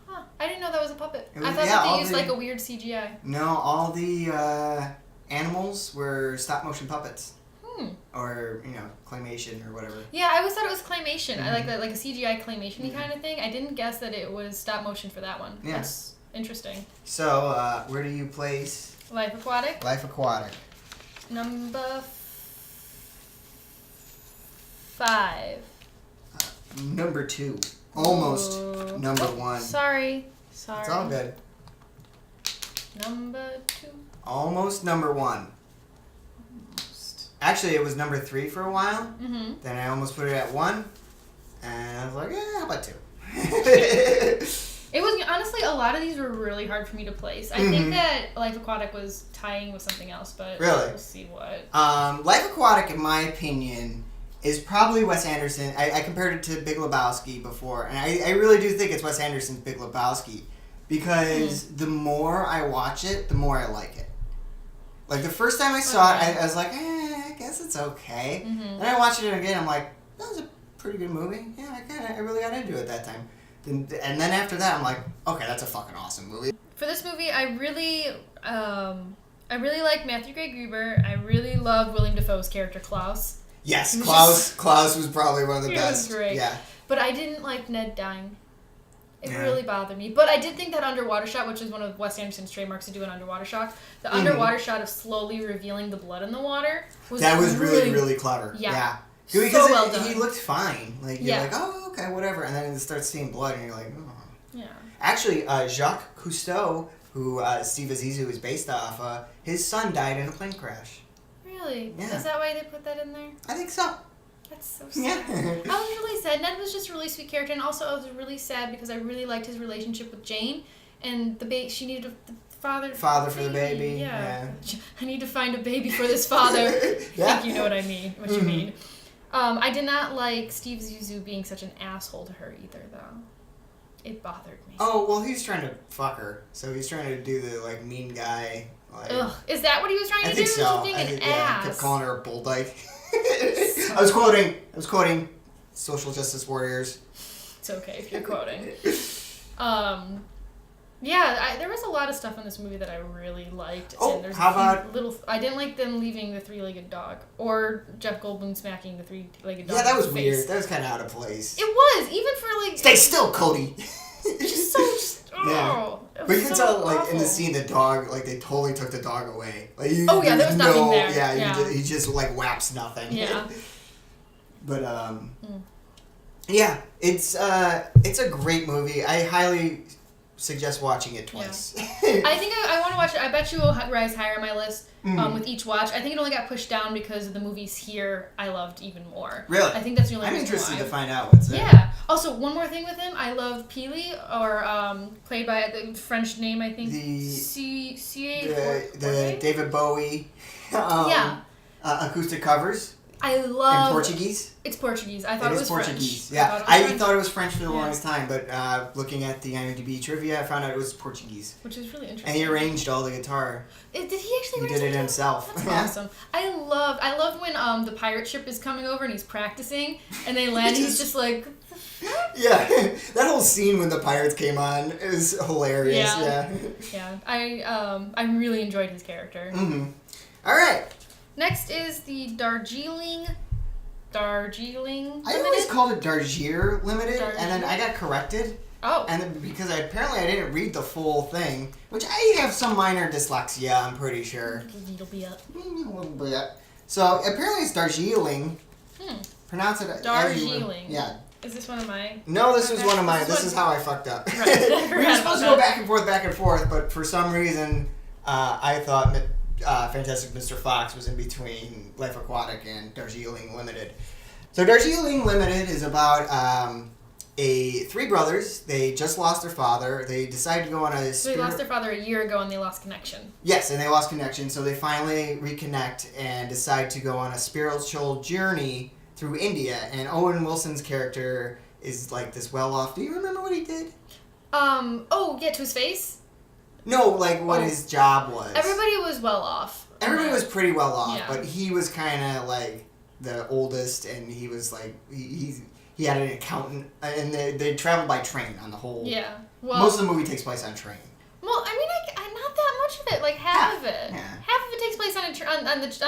Huh. I didn't know that was a puppet.
It was-
I thought
yeah,
that
all
they used
the-
like a weird CGI.
No, all the animals were stop-motion puppets. Or, claymation or whatever.
Yeah, I always thought it was claymation. I like that, like a CGI claymation-y kind of thing. I didn't guess that it was stop motion for that one.
Yeah.
That's interesting.
So, where do you place
Life Aquatic.
Life Aquatic?
Number 5.
Number 2. Almost
Ooh.
number
Oh,
1.
Sorry.
It's all good.
Number 2.
Almost number 1. Actually, it was number 3 for a while.
Mm-hmm.
Then I almost put it at 1. And I was like, how about 2?
It was, honestly, a lot of these were really hard for me to place. I think that Life Aquatic was tying with something else, but
Really?
we'll see what.
Life Aquatic, in my opinion, is probably Wes Anderson. I compared it to Big Lebowski before, and I really do think it's Wes Anderson's Big Lebowski. because the more I watch it, the more I like it. Like, the first time I saw it, I was like, I guess it's okay. And I watched it again, I'm like, that was a pretty good movie. Yeah, I really got into it that time. And then after that, I'm like, okay, that's a fucking awesome movie.
For this movie, I really like Matthew Gray Gruber. I really love William Dafoe's character, Klaus.
Yes, Klaus was probably one of the best.
He was great.
Yeah.
But I didn't like Ned dying. It really bothered me. But I did think that underwater shot, which is one of Wes Anderson's trademarks to do an underwater shot, the underwater shot of slowly revealing the blood in the water was
really, really clever. Yeah. Because
so well done.
He looked fine. Like, you're like, oh, okay, whatever. And then it starts seeing blood, and you're like, oh.
Yeah.
Actually, Jacques Cousteau, who Steve Zissou is based off, his son died in a plane crash.
Really?
Yeah.
Is that why they put that in there?
I think so.
That's so sad.
Yeah.
I was really sad. Ned was just a really sweet character, and also I was really sad because I really liked his relationship with Jane, and she needed the father
for the baby. Yeah.
I need to find a baby for this father. I think you know what I mean. What you mean. I did not like Steve Zissou being such an asshole to her either, though. It bothered me.
Oh, well, he's trying to fuck her, so he's trying to do the, like, mean guy. Like,
ugh. Is that what he was trying to do?
I think so.
Being an
Yeah,
ass?
I kept calling her a bull dyke. I was quoting social justice warriors.
It's okay if you're quoting. Yeah, there was a lot of stuff in this movie that I really liked.
Oh,
and there's
how about...
I didn't like them leaving the three-legged dog, or Jeff Goldblum smacking the three-legged dog.
Yeah, that was
in the face.
weird. That was kind of out of place.
It was, even for like...
Stay still, Cody!
Oh,
yeah. But you can tell, like,
awful.
in the scene, the dog, like, they totally took the dog away. Like,
there was nothing there.
Yeah, he just, like, whaps nothing.
Yeah.
But, yeah, it's a great movie. I highly suggest watching it twice.
Yeah. I think I want to watch it. I bet you will rise higher on my list with each watch. I think it only got pushed down because of the movies here I loved even more.
Really?
I think that's the only reason
I'm interested
why.
to find out what's there.
Yeah. Also, one more thing with him. I love Peely, or played by the French name, I think.
The David Bowie acoustic covers.
I love...
In Portuguese?
It's Portuguese. I thought it was
Portuguese.
French.
Yeah, I thought it was French for the longest time, but looking at the IMDb trivia, I found out it was Portuguese.
Which is really interesting.
And he arranged all the guitar.
Did he actually?
He did it himself.
That's awesome. I love when the pirate ship is coming over and he's practicing, and they land. And he's just like.
Yeah, that whole scene when the pirates came on is hilarious.
Yeah. I really enjoyed his character.
Mm-hmm. All right.
Next is the Darjeeling Limited.
I always called it Darjeeling Limited, and then I got corrected.
Oh.
And then because apparently I didn't read the full thing, which I have some minor dyslexia, I'm pretty sure.
A little bit.
A little bit. So apparently it's Darjeeling. Pronounce it
Darjeeling.
Yeah.
Is this one of my...
No, this was one of mine. This is how I fucked up.
Right.
We were supposed to go back and forth, but for some reason, I thought Fantastic Mr. Fox was in between Life Aquatic and Darjeeling Limited. So Darjeeling Limited is about three brothers. They just lost their father. They decided to go on a...
So they lost their father a year ago and they lost connection.
Yes, and they lost connection, so they finally reconnect and decide to go on a spiritual journey through India. And Owen Wilson's character is like this well-off... Do you remember what he did?
To his face?
No, like what his job was.
Everybody was well off.
Everybody was pretty well off,
yeah.
But he was kind of like the oldest, and he was like he had an accountant, and they traveled by train on the whole.
Yeah. Well,
most of the movie takes place on train.
Well, I mean, not that much of it. Like half of it.
Yeah.
Half of it takes place on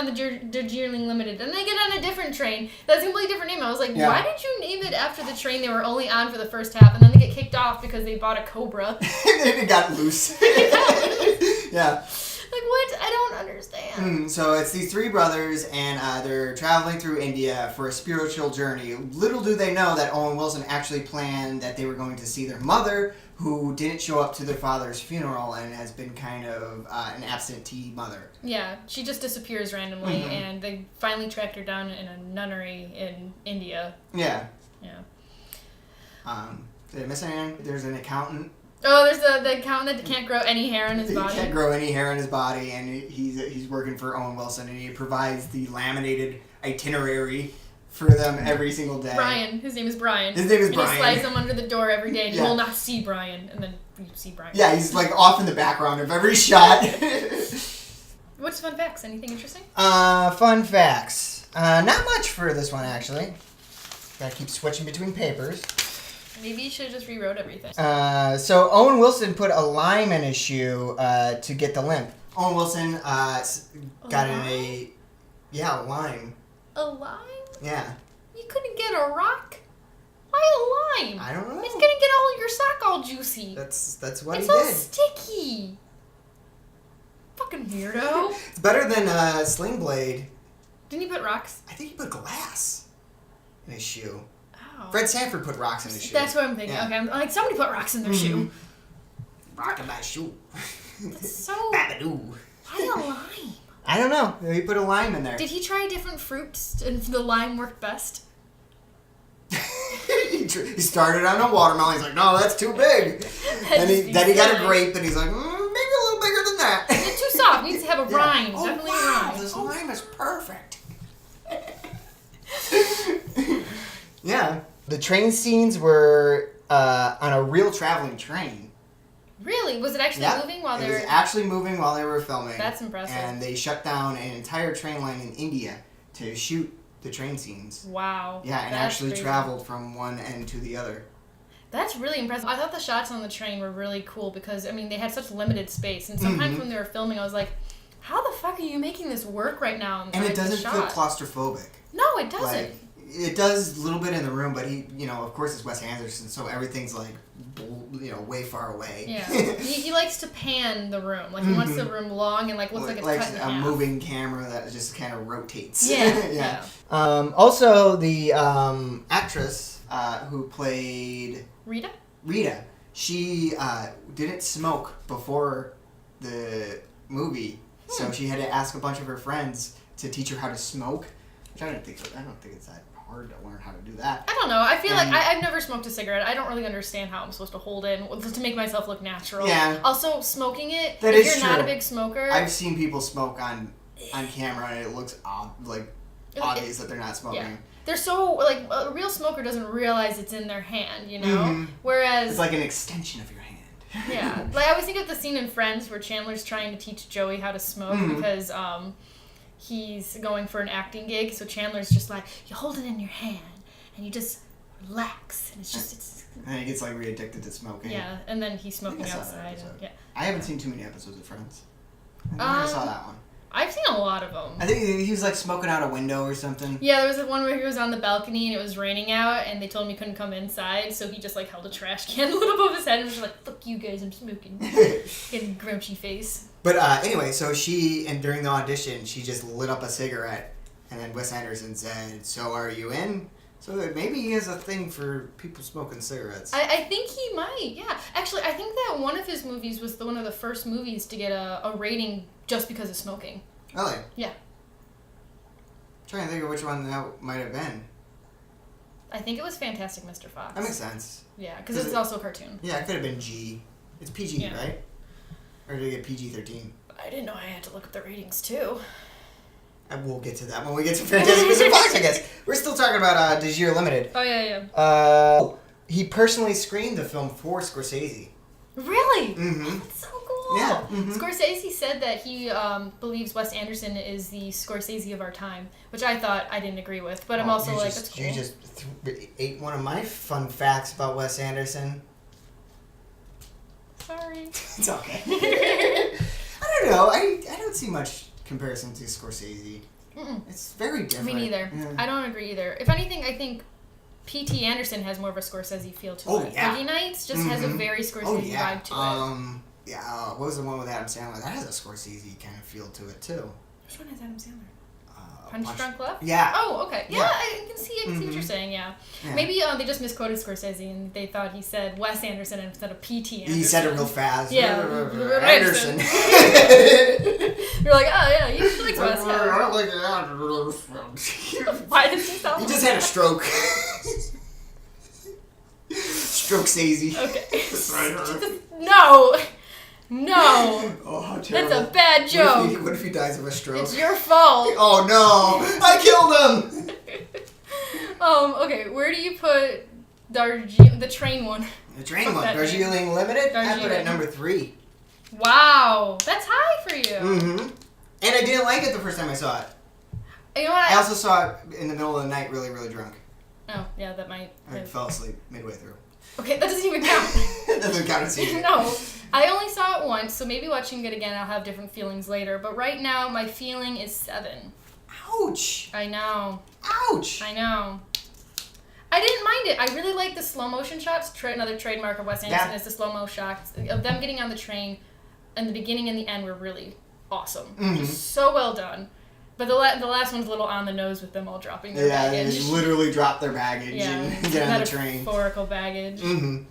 the Darjeeling Limited, and they get on a different train. That's a completely different name. I was like, why did you name it after the train they were only on for the first half, and then they get kicked off because they bought a Cobra?
And then it got loose. Yeah.
Like, what? I don't understand.
So it's these three brothers, and they're traveling through India for a spiritual journey. Little do they know that Owen Wilson actually planned that they were going to see their mother, who didn't show up to their father's funeral and has been kind of an absentee mother.
Yeah, she just disappears randomly, and they finally tracked her down in a nunnery in India.
Yeah.
Yeah.
Did I miss anything? There's an accountant.
Oh, there's the accountant that can't grow any hair on his body.
He can't grow any hair on his body, and he's working for Owen Wilson, and he provides the laminated itinerary for them every single day.
Brian. His name is Brian.
His name is
and
Brian.
He slides them under the door every day, and you will not see Brian. And then you see Brian.
Yeah, he's like off in the background of every shot.
What's fun facts? Anything interesting?
Fun facts. Not much for this one, actually. Gotta keep switching between papers.
Maybe you should have just rewrote everything.
So Owen Wilson put a lime in his shoe to get the limp. Owen Wilson got in a... Yeah, a lime.
A lime?
Yeah.
You couldn't get a rock? Why a lime?
I don't know.
It's gonna get all your sock all juicy.
That's what
it's
he did.
It's so sticky. Fucking weirdo.
It's better than Sling Blade.
Didn't he put rocks?
I think he put glass in his shoe.
Oh.
Fred Sanford put rocks in his shoe.
That's what I'm thinking. Yeah. Okay, I'm like, somebody put rocks in their shoe.
Rock in my shoe.
That's so...
Babadoo.
Why a lime?
I don't know. He put a lime in there.
Did he try different fruits and the lime worked best?
He started on a watermelon. He's like, no, that's too big. then he got a grape, and he's like, maybe a little bigger than that.
It's too soft. It needs to have a rind.
Oh,
Definitely
wow,
a rind.
this lime is perfect. Yeah. The train scenes were on a real traveling train.
Really? Was it actually moving while they were...
It was actually moving while they were filming.
That's impressive.
And they shut down an entire train line in India to shoot the train scenes.
Wow.
Yeah, and actually traveled from one end to the other.
That's really impressive. I thought the shots on the train were really cool because, I mean, they had such limited space. And sometimes when they were filming, I was like, how the fuck are you making this work right now?
And it doesn't feel claustrophobic.
No, it doesn't.
Like, it does a little bit in the room, but he, of course it's Wes Anderson, so everything's like, way far away.
Yeah. he likes to pan the room. Like, he wants the room long and, like, looks like it's cut in half.
A moving camera that just kind of rotates.
Yeah.
Also, the actress who played... Rita. She didn't smoke before the movie, so she had to ask a bunch of her friends to teach her how to smoke. Which I don't think it's that hard to learn how to do that.
I don't know. I feel like I've never smoked a cigarette. I don't really understand how I'm supposed to hold it to make myself look natural. Yeah. Also, smoking it, if you're not a big smoker...
I've seen people smoke on camera and it looks obvious that they're not smoking.
Yeah. They're so, like, a real smoker doesn't realize it's in their hand, Whereas...
It's like an extension of your hand.
Yeah. Like, I always think of the scene in Friends where Chandler's trying to teach Joey how to smoke because he's going for an acting gig. So Chandler's just like, you hold it in your hand and you just relax. And
and he gets, like, re-addicted to smoking.
Yeah, and then he's smoking outside.
I haven't seen too many episodes of Friends. I never saw that one.
I've seen a lot of them.
I think he was like smoking out a window or something.
Yeah, there was one where he was on the balcony and it was raining out and they told him he couldn't come inside, so he just like held a trash can a little above his head and was just like, fuck you guys, I'm smoking. Getting grouchy face.
But anyway, so during the audition, she just lit up a cigarette and then Wes Anderson said, so are you in? So maybe he has a thing for people smoking cigarettes.
I think he might, yeah. Actually, I think that one of his movies was one of the first movies to get a rating just because of smoking.
Really?
Yeah.
I'm trying to think of which one that might have been.
I think it was Fantastic Mr. Fox.
That makes sense.
Yeah, because it's also a cartoon.
Yeah, it could have been G. It's PG, right? Or did it get PG-13?
I didn't know I had to look up the ratings, too.
We'll get to that when we get to Fantastic Mr. Fox, I guess. We're still talking about Darjeeling Limited.
Oh, yeah.
He personally screened the film for Scorsese.
Really?
Mm-hmm.
That's so cool.
Yeah. Mm-hmm.
Scorsese said that he believes Wes Anderson is the Scorsese of our time, which I didn't agree with, but I'm also like, that's cool.
You just ate one of my fun facts about Wes Anderson.
Sorry.
It's okay. I don't know. I don't see much comparison to Scorsese. Mm-mm. It's very different.
Me neither. Yeah. I don't agree either. If anything, I think P.T. Anderson has more of a Scorsese feel to it.
Yeah.
Boogie Nights just has a very Scorsese vibe to it.
Yeah, what was the one with Adam Sandler? That has a Scorsese kind of feel to it, too.
Which one has Adam Sandler? Punch Drunk Love?
Yeah.
Oh, okay. Yeah, I can see what you're saying, yeah. Maybe they just misquoted Scorsese and they thought he said Wes Anderson instead of P.T. Anderson.
He said it real fast.
Yeah.
Anderson.
You're like, oh, yeah, you like Wes.
I don't like Anderson.
Why does he sound
He just had a stroke. Stroke-sese.
Okay. No.
Oh, how terrible.
That's a bad joke.
What if he dies of a stroke?
It's your fault.
Oh, no. I killed him.
Okay, where do you put the train one?
The train
Fuck
one.
that
Darjeeling Limited? I put it
Darjeeling.
at number 3.
Wow, that's high for you.
Mm-hmm. And I didn't like it the first time I saw it.
You know what?
I also saw it in the middle of the night really, really drunk.
Oh, yeah, that might...
I fell asleep midway through.
Okay, that doesn't even count.
It doesn't count as easy.
No, I only saw it once, so maybe watching it again I'll have different feelings later. But right now, my feeling is 7.
Ouch!
I know.
Ouch!
I know. I didn't mind it. I really like the slow motion shots. Another trademark of Wes Anderson is the slow mo shots of them getting on the train. And the beginning and the end were really awesome.
Mm-hmm.
Just so well done. But the last one's a little on the nose with them all dropping their baggage.
Yeah, they literally drop their baggage and get on the train.
Metaphorical baggage.
Mm-hmm.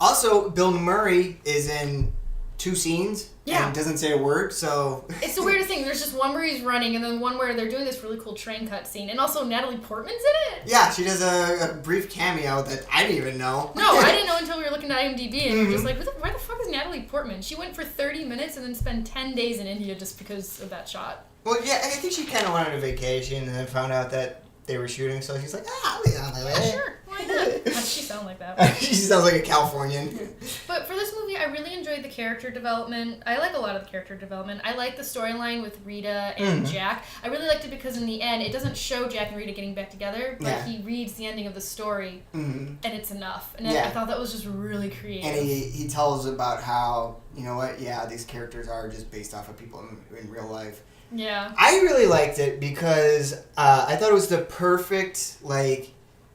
Also, Bill Murray is in 2 scenes and doesn't say a word, so...
It's the weirdest thing. There's just one where he's running and then one where they're doing this really cool train cut scene. And also Natalie Portman's in it.
Yeah, she does a brief cameo that I didn't even know.
No, I didn't know until we were looking at IMDb and we were just like, where the fuck is Natalie Portman? She went for 30 minutes and then spent 10 days in India just because of that shot.
Well, yeah, I think she kind of wanted a vacation and then found out that they were shooting, so she's like, I'll be on my way.
Yeah, sure. Why not? How does she sound like that?
She sounds like a Californian.
But for this movie, I really enjoyed the character development. I like a lot of the character development. I like the storyline with Rita and Jack. I really liked it because in the end, it doesn't show Jack and Rita getting back together, but he reads the ending of the story, and it's enough. And I thought that was just really creative.
And he tells about how, you know what, these characters are just based off of people in real life.
Yeah.
I really liked it because I thought it was the perfect, like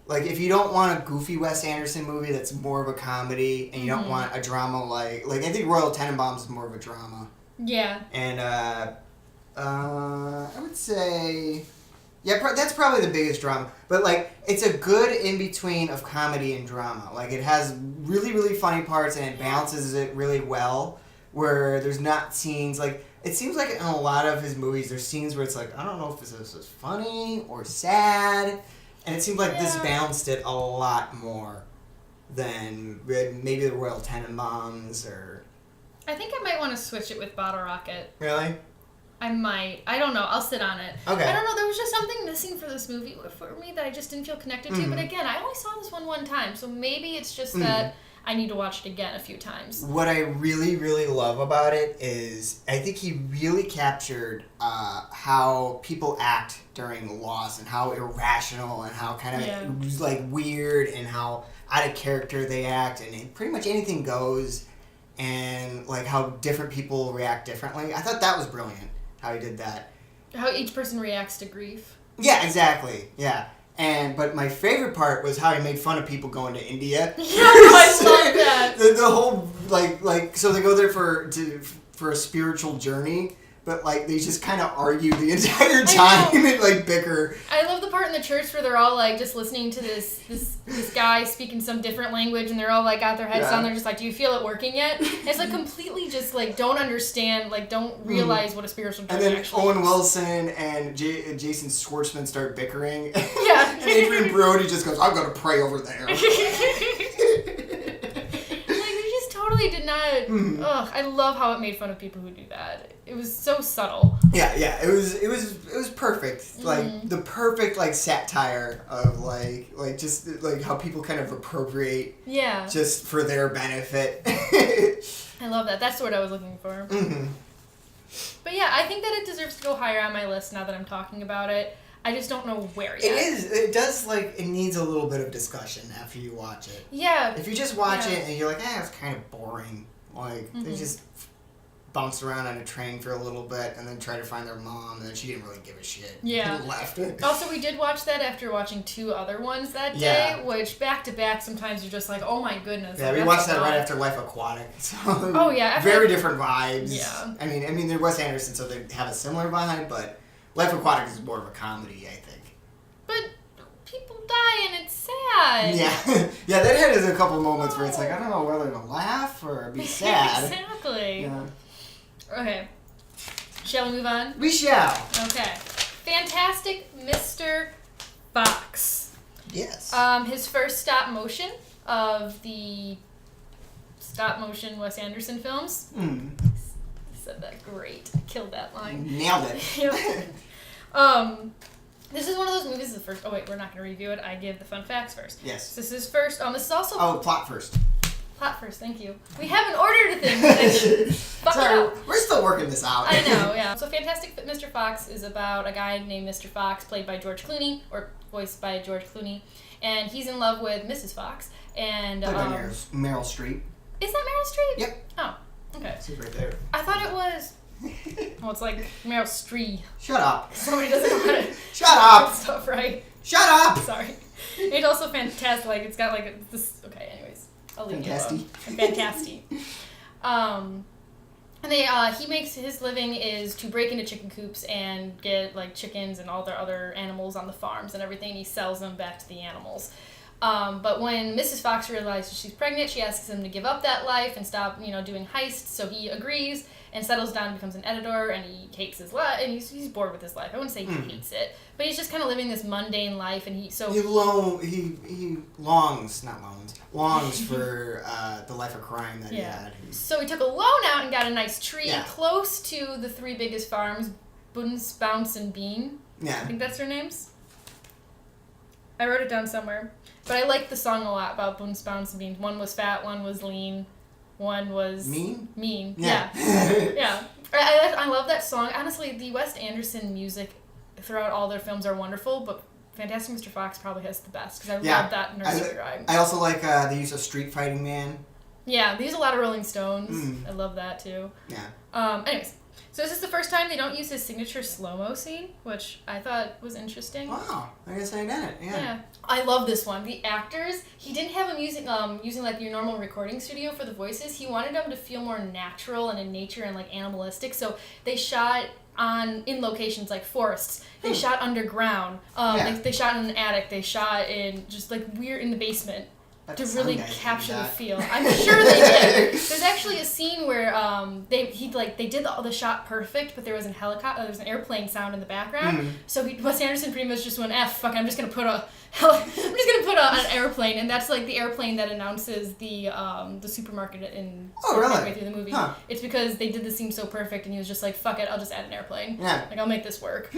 if you don't want a goofy Wes Anderson movie that's more of a comedy, and you don't want a drama like I think Royal Tenenbaums is more of a drama.
Yeah.
And I would say, that's probably the biggest drama. But it's a good in between of comedy and drama. Like it has really, really funny parts, and it balances it really well. Where there's not scenes it seems like in a lot of his movies, there's scenes where it's like, I don't know if this is funny or sad. And it seemed like this balanced it a lot more than maybe the Royal Tenenbaums or...
I think I might want to switch it with Bottle Rocket.
Really?
I might. I don't know. I'll sit on it.
Okay.
I don't know. There was just something missing for this movie for me that I just didn't feel connected to. But again, I only saw this one time. So maybe it's just that... I need to watch it again a few times.
What I really, really love about it is I think he really captured how people act during loss and how irrational and how kind of weird and how out of character they act, and pretty much anything goes, and how different people react differently. I thought that was brilliant how he did that.
How each person reacts to grief.
Yeah, exactly. Yeah. But my favorite part was how he made fun of people going to India.
Yeah, I love that.
The whole so they go there for a spiritual journey, but they just kind of argue the entire time and bicker.
I love the part in the church where they're all just listening to this guy speaking some different language, and they're all got their heads down. They're just do you feel it working yet? It's completely just don't understand, don't realize what a spiritual journey
actually is. And then Owen
is.
Wilson and Jason Schwartzman start bickering.
Yeah.
And Adrian Brody just goes, I'm going to pray over there.
Totally did not. Ugh, I love how it made fun of people who do that. It was so subtle.
Yeah, it was perfect. The perfect satire of just how people kind of appropriate.
Yeah.
Just for their benefit.
I love that. That's what I was looking for.
Mm-hmm.
But yeah, I think that it deserves to go higher on my list now that I'm talking about it. I just don't know where yet.
It does, it needs a little bit of discussion after you watch it.
Yeah.
If you just watch it and you're it's kind of boring. They just bounced around on a train for a little bit and then tried to find their mom, and then she didn't really give a shit.
Yeah.
And left.
Also, we did watch that after watching 2 other ones that day, which back to back, sometimes you're just oh my goodness.
Yeah, we watched that right after Life Aquatic. So very different vibes.
Yeah.
I mean, they're Wes Anderson, so they have a similar vibe, but Life Aquatic is more of a comedy, I think.
But people die and it's sad.
Yeah. Yeah, that had a couple moments where it's I don't know whether to laugh or be sad.
Exactly.
Yeah.
Okay. Shall we move on?
We shall.
Okay. Fantastic Mr. Fox.
Yes.
His first stop motion of the stop motion Wes Anderson films. Said that great. I killed that line.
Nailed it.
This is one of those movies. The first. Oh wait, we're not going to review it. I give the fun facts first.
Yes.
This is first. This is also.
Oh, plot first.
Plot first. Thank you. We haven't ordered a thing. Fuck
Sorry,
it up.
we're still working this out.
I know. Yeah. So Fantastic Mr. Fox is about a guy named Mr. Fox, played by George Clooney, or voiced by George Clooney, and he's in love with Mrs. Fox. And
Played by Meryl Streep.
Is that Meryl Streep?
Yep.
Oh. Okay.
She's right there.
I thought it was. Well, it's like Meryl Streep.
Shut up.
Somebody doesn't know how to
Shut up.
get stuff right.
Shut up.
Sorry. It's also fantastic. Like it's got like this. Okay. Anyways, I'll leave it alone. Fantastic. And he makes his living is to break into chicken coops and get like chickens and all their other animals on the farms and everything. And he sells them back to the animals. But when Mrs. Fox realizes she's pregnant, she asks him to give up that life and stop, doing heists. So he agrees and settles down and becomes an editor. And he hates his life, and he's bored with his life. I wouldn't say he hates it, but he's just kind of living this mundane life. And he longs for the life of crime that he had. So he took a loan out and got a nice tree close to the three biggest farms, Bounce and Bean.
Yeah,
I think that's their names. I wrote it down somewhere. But I liked the song a lot about Bounce and Beans. One was fat, one was lean, one was... Mean? Yeah. Yeah. I love that song. Honestly, the Wes Anderson music throughout all their films are wonderful, but Fantastic Mr. Fox probably has the best, because I love that nursery rhyme.
I also like the use of Street Fighting Man.
Yeah, they use a lot of Rolling Stones. I love that, too.
Yeah.
Anyways, so this is the first time they don't use his signature slow-mo scene, which I thought was interesting.
Wow, I guess I didn't. Yeah.
I love this one. The actors, he didn't have them using like your normal recording studio for the voices. He wanted them to feel more natural and in nature and like animalistic. So they shot in locations like forests. They shot underground. They shot in an attic. They shot in just like weird in the basement. To really capture the feel. I'm sure they did. There's actually a scene where they did the shot perfect, but there was an airplane sound in the background. So Wes Anderson pretty much just went, fuck, I'm just gonna put an airplane, and that's like the airplane that announces the supermarket in halfway through the movie. Huh. It's because they did the scene so perfect, and he was just like, fuck it, I'll just add an airplane. Yeah. Like I'll make this work.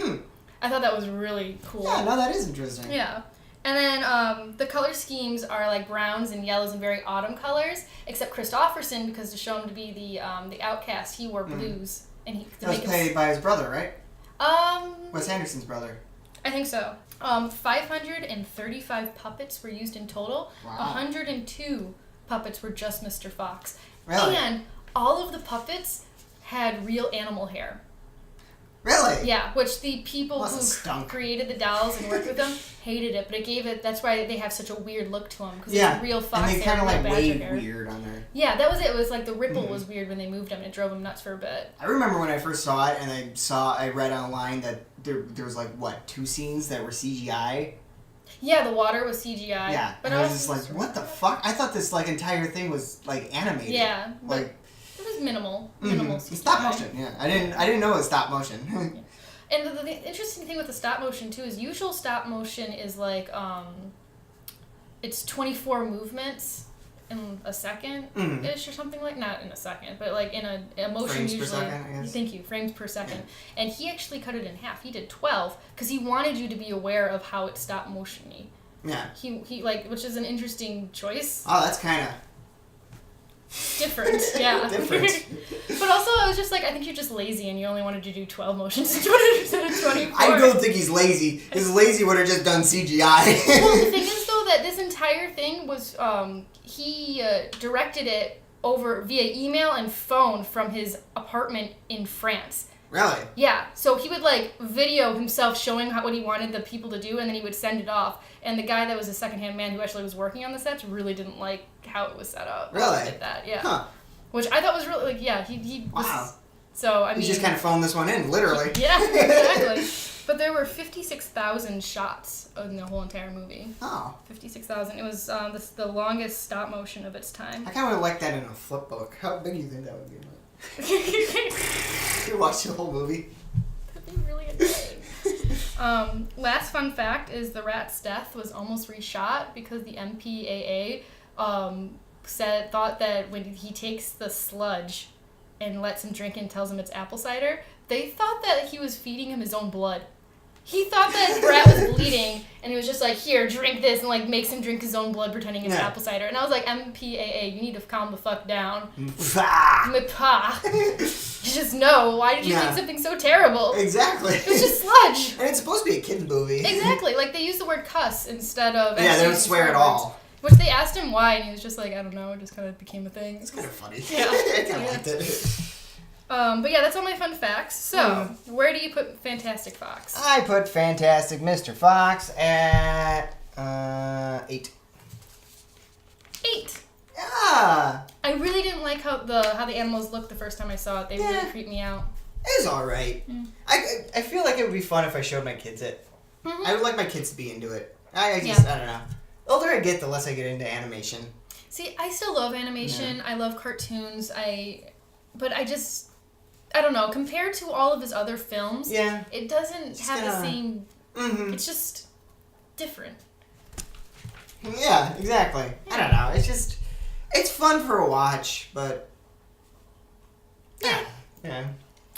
I thought that was really cool.
Yeah, no, that is interesting.
Yeah. And then the color schemes are like browns and yellows and very autumn colors, except Christopherson, because to show him to be the outcast, he wore blues. And
that was played by his brother, right? Wes Anderson's brother.
I think so. 535 puppets were used in total. Wow. 102 puppets were just Mr. Fox.
Really?
And all of the puppets had real animal hair.
Really?
Yeah, which the people who created the dolls and worked with them hated it, but that's why they have such a weird look to them, because it's real fox hair.
And they kind of like waved
hair.
weird on there.
Yeah, that was it. It was like the ripple was weird when they moved them, and it drove them nuts for a bit.
I remember when I first saw it, and I read online that there was like, 2 scenes that were CGI?
Yeah, the water was CGI.
Yeah, but I was just like, what the fuck? I thought this like entire thing was like animated.
Yeah,
like...
It was minimal CGI.
Stop motion, yeah. I didn't know it was stop motion.
And the interesting thing with the stop motion too is usual stop motion is like it's 24 movements in a second ish or something, like not in a second, but like in a motion
frames
usually.
Per second, I guess.
Thank you, frames per second. Yeah. And he actually cut it in half. He did 12 because he wanted you to be aware of how it stop motion-y.
Yeah.
He which is an interesting choice.
Oh, that's kind of
different, yeah.
Different.
But also, I was just like, I think you're just lazy and you only wanted to do 12 motions instead of 24.
I don't think he's lazy. His lazy would have just done CGI.
Well, the thing is, though, that this entire thing was, he directed it over via email and phone from his apartment in France.
Really?
Yeah. So he would like video himself showing what he wanted the people to do, and then he would send it off. And the guy that was a secondhand man who actually was working on the sets really didn't like how it was set up.
Really?
He did that, yeah.
Huh.
Which I thought was really like, yeah. He was.
Wow.
So I mean.
He just kind of phoned this one in, literally.
Yeah, exactly. But there were 56,000 shots in the whole entire movie.
Oh.
56,000. It was the longest stop motion of its time.
I kind of would like that in a flip book. How big do you think that would be? You watch the whole movie.
That'd be really insane. Last fun fact is the rat's death was almost reshot because the MPAA thought that when he takes the sludge and lets him drink and tells him it's apple cider, they thought that he was feeding him his own blood. He thought that Brat was bleeding, and he was just like, here, drink this, and like makes him drink his own blood pretending it's apple cider. And I was like, MPAA, you need to calm the fuck down. Mpa. You just know. Why did you think something so terrible?
Exactly.
It was just sludge.
And it's supposed to be a kid's movie.
Exactly. Like, they use the word cuss instead of...
Yeah, they don't swear at all.
Which they asked him why, and he was just like, I don't know, it just kind of became a thing.
It's kind of funny.
Yeah.
I kind of liked it.
But yeah, that's all my fun facts. So, where do you put Fantastic Fox?
I put Fantastic Mr. Fox at 8.
8.
Yeah.
I really didn't like how the animals looked the first time I saw it. They really creeped me out.
It was alright.
I feel like it would be fun if I showed my kids it.
Mm-hmm.
I would like my kids to be into it. I don't know. The older I get, the less I get into animation.
See, I still love animation. I love cartoons. But I don't know. Compared to all of his other films, it doesn't have the same... Mm-hmm. It's just different.
Yeah, exactly. Yeah. I don't know. It's fun for a watch, but... Yeah.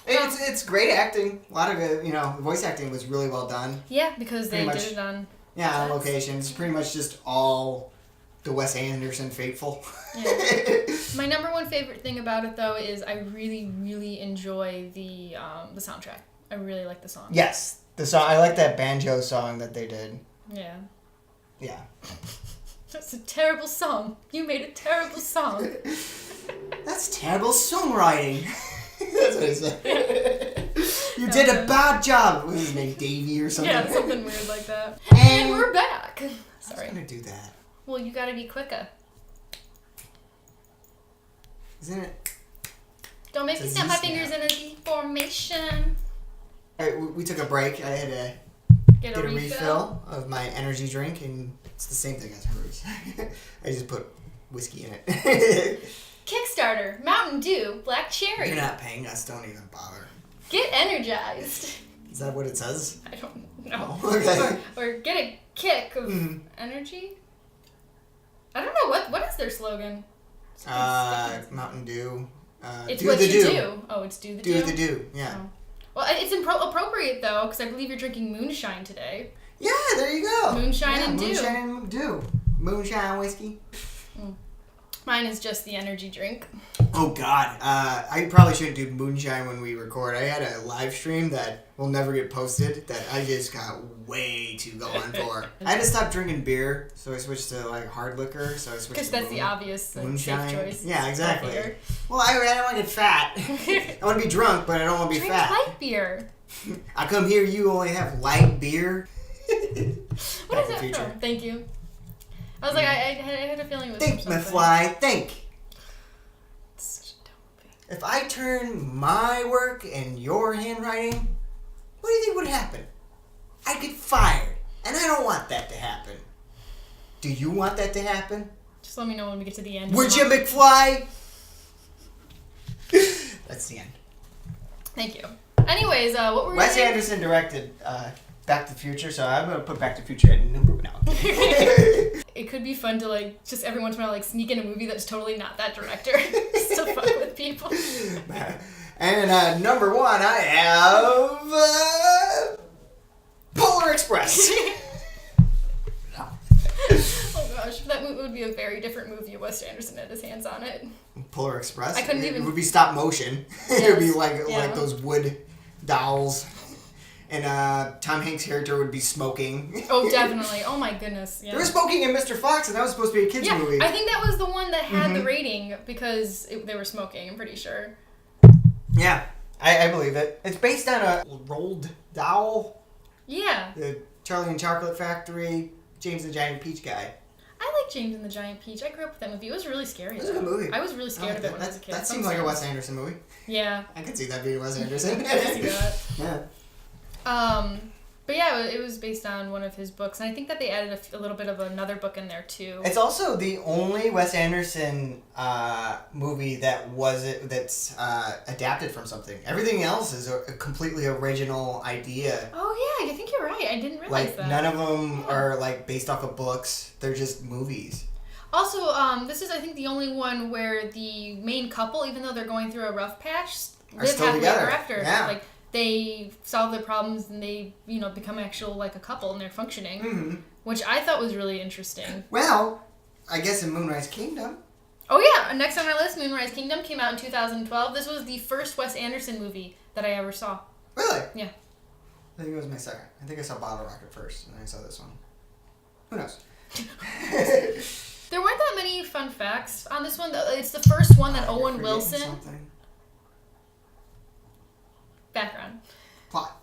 It's great acting. A lot of it, the voice acting was really well done.
Yeah, because they did it on...
Yeah, on location. It's pretty much just all the Wes Anderson faithful.
Yeah. My number one favorite thing about it, though, is I really, really enjoy the soundtrack. I really like the song.
Yes, the song. I like that banjo song that they did.
Yeah.
Yeah.
That's a terrible song. You made a terrible song.
That's terrible songwriting. That's what he said. You did a bad job. What was his name, Davey or something?
Yeah, something weird like that. And we're back. Sorry.
I was going to do that.
Well, you gotta be quicker.
Isn't it?
Don't make me snap my fingers in a Z formation.
Alright, we took a break. I had to get a refill of my energy drink, and it's the same thing as hers. I just put whiskey in it.
Kickstarter, Mountain Dew, Black Cherry.
You're not paying us, don't even bother.
Get energized.
Is that what it says?
I don't know.
Oh, okay.
Or get a kick of energy. I don't know, what is their slogan?
Mountain Dew.
It's
do
what
the
you do. Oh, it's do the do.
Do the do, yeah.
Oh. Well, it's appropriate, though, because I believe you're drinking moonshine today.
Yeah, there you go.
Moonshine and dew.
Moonshine and dew. Moonshine whiskey.
Mine is just the energy drink.
Oh, God. I probably shouldn't do moonshine when we record. I had a live stream that will never get posted that I just got way too going for. I had to stop drinking beer, so I switched to, hard liquor. So I switched
because
to
that's the obvious
moonshine.
Safe choice.
Yeah, exactly. Well, I don't want to get fat. I want to be drunk, but I don't want to be
Drink
fat.
light beer.
I come here, you only have light beer.
What is that from? Thank you. I was like, I had a feeling it was
Think,
from something.
McFly, think.
It's such a dumb movie.
If I turn my work and your handwriting, what do you think would happen? I'd get fired, and I don't want that to happen. Do you want that to happen?
Just let me know when we get to the end.
Would you, McFly? That's the end.
Thank you. Anyways, what were we
Wes
saying?
Anderson directed Back to the Future, so I'm going to put Back to the Future at number 1.
It could be fun to, just every once in a while, sneak in a movie that's totally not that director. Just to fuck with people.
And number 1, I have Polar Express.
Oh gosh, that movie would be a very different movie if Wes Anderson had his hands on it.
Polar Express?
I couldn't even...
It would be stop motion.
Yes.
It would be like those wood dolls. And Tom Hanks' character would be smoking.
Oh, definitely. Oh my goodness. Yeah.
They were smoking in Mr. Fox, and that was supposed to be a kid's movie.
I think that was the one that had the rating because they were smoking, I'm pretty sure.
Yeah, I believe it. It's based on a rolled doll.
Yeah.
The Charlie and Chocolate Factory, James the Giant Peach guy.
I like James and the Giant Peach. I grew up with that movie. It was really scary.
It was a good movie.
I was really scared of it when I was a kid.
That seems like a Wes Anderson movie.
Yeah.
I could see that being Wes Anderson.
I could see that.
Yeah.
But yeah, it was based on one of his books, and I think that they added a little bit of another book in there too.
It's also the only Wes Anderson movie that's
Adapted from something. Everything else is a completely original idea.
Oh yeah, I think you're right. I didn't realize that.
None of them are based off of books. They're just movies.
Also, this is I think the only one where the main couple, even though they're going through a rough patch, live
still
happily
together.
ever after.
Yeah.
they solve their problems and they, you know, become actual, like, a couple and they're functioning.
Mm-hmm.
Which I thought was really interesting.
Well, I guess in Moonrise Kingdom.
Oh yeah, next on our list, Moonrise Kingdom came out in 2012. This was the first Wes Anderson movie that I ever saw.
Really?
Yeah.
I think it was my second. I think I saw Bottle Rocket first, and then I saw this one. Who knows?
There weren't that many fun facts on this one. It's the first one that
You're
Owen
forgetting
Wilson...
something.
Background.
Plot.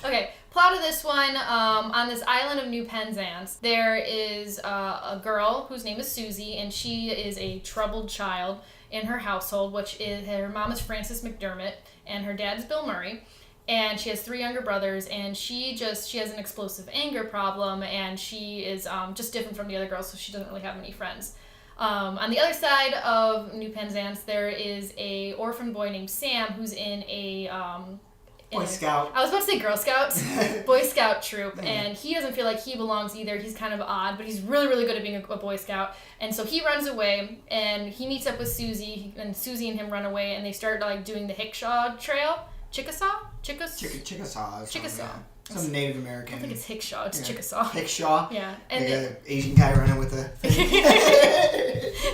Okay, plot of this one, on this island of New Penzance, there is a girl whose name is Susie, and she is a troubled child in her household, which is, her mom is Frances McDermott, and her dad's Bill Murray, and she has 3 younger brothers, and she has an explosive anger problem, and she is just different from the other girls, so she doesn't really have many friends. On the other side of New Penzance, there is a orphan boy named Sam who's in a...
Boy Scout.
I was about to say Girl Scouts. Boy Scout troop. And he doesn't feel like he belongs either. He's kind of odd, but he's really, really good at being a Boy Scout. And so he runs away, and he meets up with Susie, and Susie and him run away, and they start, like, doing the Hickshaw Trail. Chickasaw?
Chickasaw. Some Native American.
I don't think it's Hickshaw. It's Chickasaw.
Hickshaw.
Yeah.
And
And
an Asian guy running with a...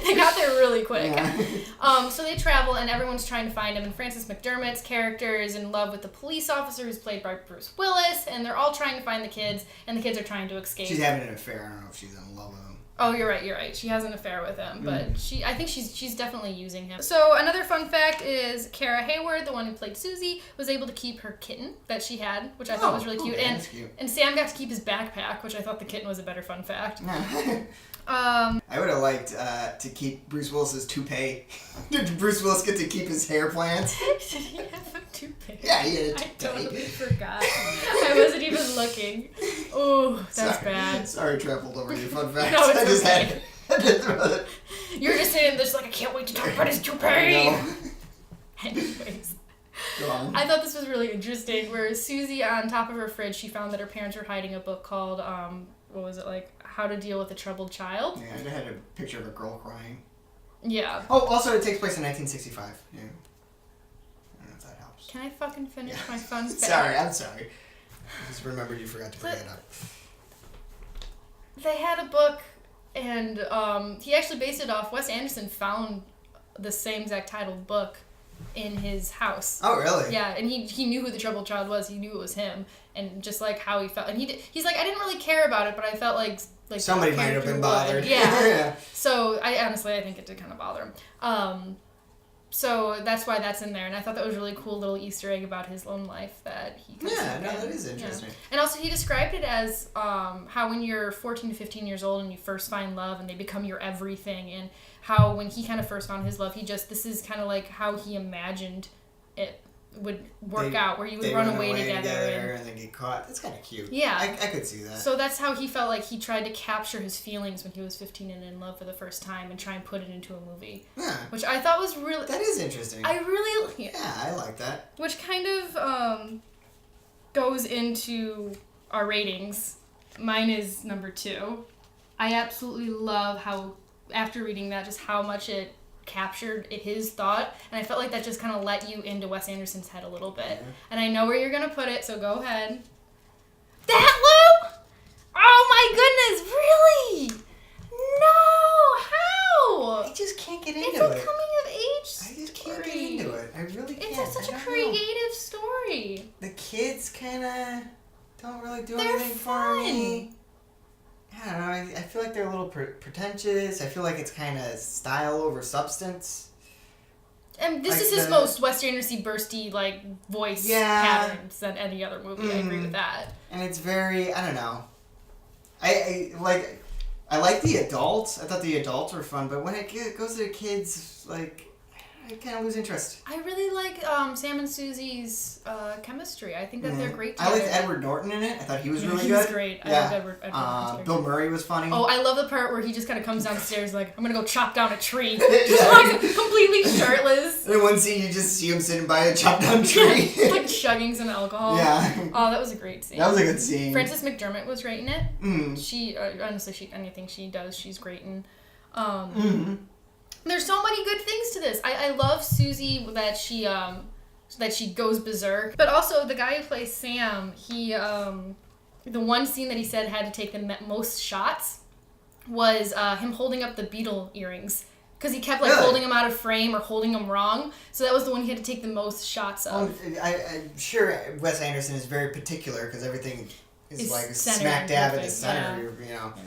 they got there really quick.
Yeah.
So they travel, and everyone's trying to find him. And Frances McDermott's character is in love with the police officer who's played by Bruce Willis, and they're all trying to find the kids, and the kids are trying to escape.
She's having an affair. I don't know if she's in love with him.
Oh, you're right. She has an affair with him, but I think she's definitely using him. So another fun fact is Cara Hayward, the one who played Susie, was able to keep her kitten that she had, which I thought was really cute.
That's cute.
And Sam got to keep his backpack, which I thought the kitten was a better fun fact.
I would have liked to keep Bruce Willis's toupee. Did Bruce Willis get to keep his hair plants?
Did he have a toupee?
Yeah, he had a toupee.
I totally forgot. I wasn't even looking. Oh, that's bad.
Sorry, trampled over your fun facts.
No, it's
I just
okay.
had to throw it.
You're just saying this like, I can't wait to talk about his toupee. Anyways.
Go on.
I thought this was really interesting, where Susie, on top of her fridge, she found that her parents were hiding a book called, what was it, like, How to Deal with a Troubled Child?
Yeah, I had a picture of a girl crying.
Yeah.
Oh, also it takes place in 1965. Yeah. I don't know if that helps.
Can I fucking finish my fun fact?
Sorry, I'm sorry. I just remembered you forgot to bring it up.
They had a book, and he actually based it off, Wes Anderson found the same exact titled book in his house.
Oh, really?
Yeah, and he knew who the troubled child was. He knew it was him, and just like how he felt. And he's like, I didn't really care about it, but I felt like
somebody
the
might have been
character
bothered.
would. Yeah. So I think it did kind of bother him. So that's why that's in there, and I thought that was a really cool little Easter egg about his own life that he.
That is interesting.
Yeah. And also, he described it as how when you're 14 to 15 years old and you first find love and they become your everything, and how when he kind of first found his love, this is kind of like how he imagined it would work out, where you would run away together
and then get caught. That's kind of cute.
Yeah.
I could see that.
So that's how he felt like he tried to capture his feelings when he was 15 and in love for the first time and try and put it into a movie.
Yeah.
Which I thought was really...
That is interesting.
Yeah,
I like that.
which kind of goes into our ratings. Mine is number 2. I absolutely love how, after reading that, just how much it captured his thought, and I felt like that just kind of let you into Wes Anderson's head a little bit.
Yeah.
And I know where you're gonna put it, so go ahead. That low? Oh my goodness, really? No, how?
I just can't get into
It's
it.
a coming of age story.
I just can't get into it. I really can't.
It's such a
I don't
creative
know.
story.
The kids kind of don't really do
They're
anything
fun.
for me. I don't know. I feel like they're a little pretentious. I feel like it's kind of style over substance.
And this
Like
is his
the-
most Wes Anderson bursty like voice patterns than any other movie. I agree with that.
And it's very, I don't know. I like the adults. I thought the adults were fun, but when it goes to the kids, like, I kind of lose interest.
I really like Sam and Susie's chemistry. I think that they're great
I
together.
liked Edward Norton in it. I thought he was really
he
good.
was great. I loved Edward Norton's
Bill Murray was funny.
Oh, I love the part where he just kind of comes downstairs like, I'm gonna go chop down a tree. Just like completely shirtless.
In one scene, you just see him sitting by a chopped down tree.
Like chugging some alcohol.
Yeah.
Oh, that was a great scene.
That was a good scene.
Frances McDermott was great in it.
Mm.
She, honestly, anything she does, she's great in. There's so many good things to this. I love Susie that she that she goes berserk. But also, the guy who plays Sam, he, the one scene that he said had to take the most shots was him holding up the beetle earrings. Because he kept holding them out of frame or holding them wrong. So that was the one he had to take the most shots of.
Well, I'm sure Wes Anderson is very particular because everything is
It's
smack dab in the
perfect,
center, you know. Yeah.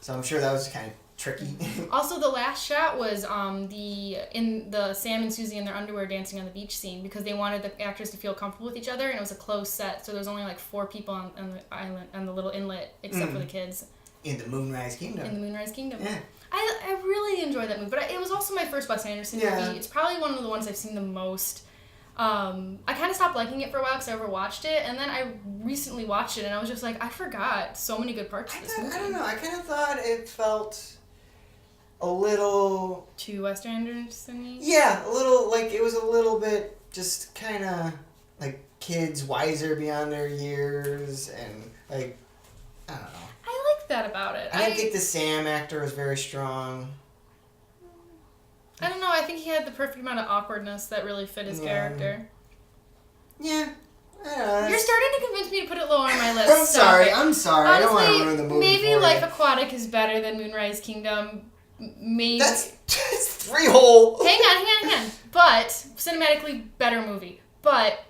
So I'm sure that was kind of tricky.
Also, the last shot was in the Sam and Susie in their underwear dancing on the beach scene because they wanted the actors to feel comfortable with each other, and it was a closed set, so there was only 4 people on the island, on the little inlet, except for the kids.
In the Moonrise Kingdom.
Yeah. I really enjoyed that movie, but it was also my first Wes Anderson movie. It's probably one of the ones I've seen the most. I kind of stopped liking it for a while because I overwatched it, and then I recently watched it, and I was just like, I forgot so many good parts of this movie.
I don't know. I kind of thought it felt a little...
Too Wes Anderson-y?
Yeah, a little, it was a little bit just kind of, kids wiser beyond their years, and, I don't know.
I like that about it.
I didn't think the Sam actor was very strong.
I don't know. I think he had the perfect amount of awkwardness that really fit his character.
Yeah. I don't know.
You're starting to convince me to put it lower on my list.
I'm sorry.
Honestly,
I don't want to ruin the movie
maybe
for
Life
you.
Aquatic is better than Moonrise Kingdom. Maybe.
That's 3 whole...
Hang on. But, cinematically, better movie. But,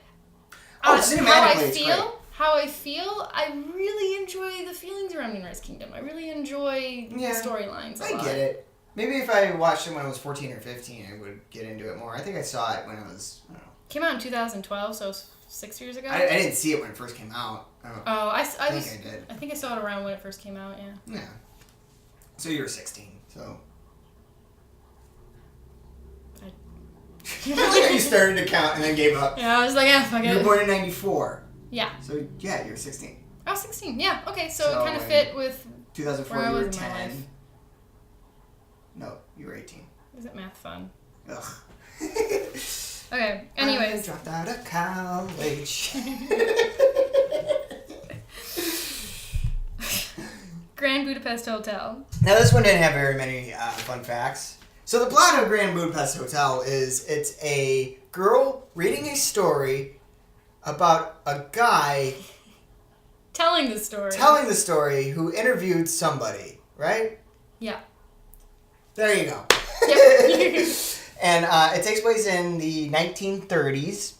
cinematically,
how I feel, I really enjoy the feelings around Moonrise Kingdom. I really enjoy the storylines a lot.
I get it. Maybe if I watched it when I was 14 or 15, I would get into it more. I think I saw it when I was, I don't know.
Came out in 2012, so 6 years ago.
I didn't see it when it first came out.
I
think I did.
I think I saw it around when it first came out, yeah.
Yeah. So you were 16, so... You started to count and then gave up.
Yeah, I was like, fuck it.
You were born in 94.
Yeah.
So, yeah, you're 16.
I was 16, yeah. Okay, so it kind of fit with
2004,
where I
you
was
were
in my
10.
life.
No, you were 18.
Isn't math fun?
Ugh.
Okay, anyways.
I dropped out of college.
Grand Budapest Hotel.
Now, this one didn't have very many fun facts. So the plot of Grand Budapest Hotel is it's a girl reading a story about a guy
telling the story
who interviewed somebody, right?
Yeah.
There you go.
Yep.
And it takes place in the 1930s.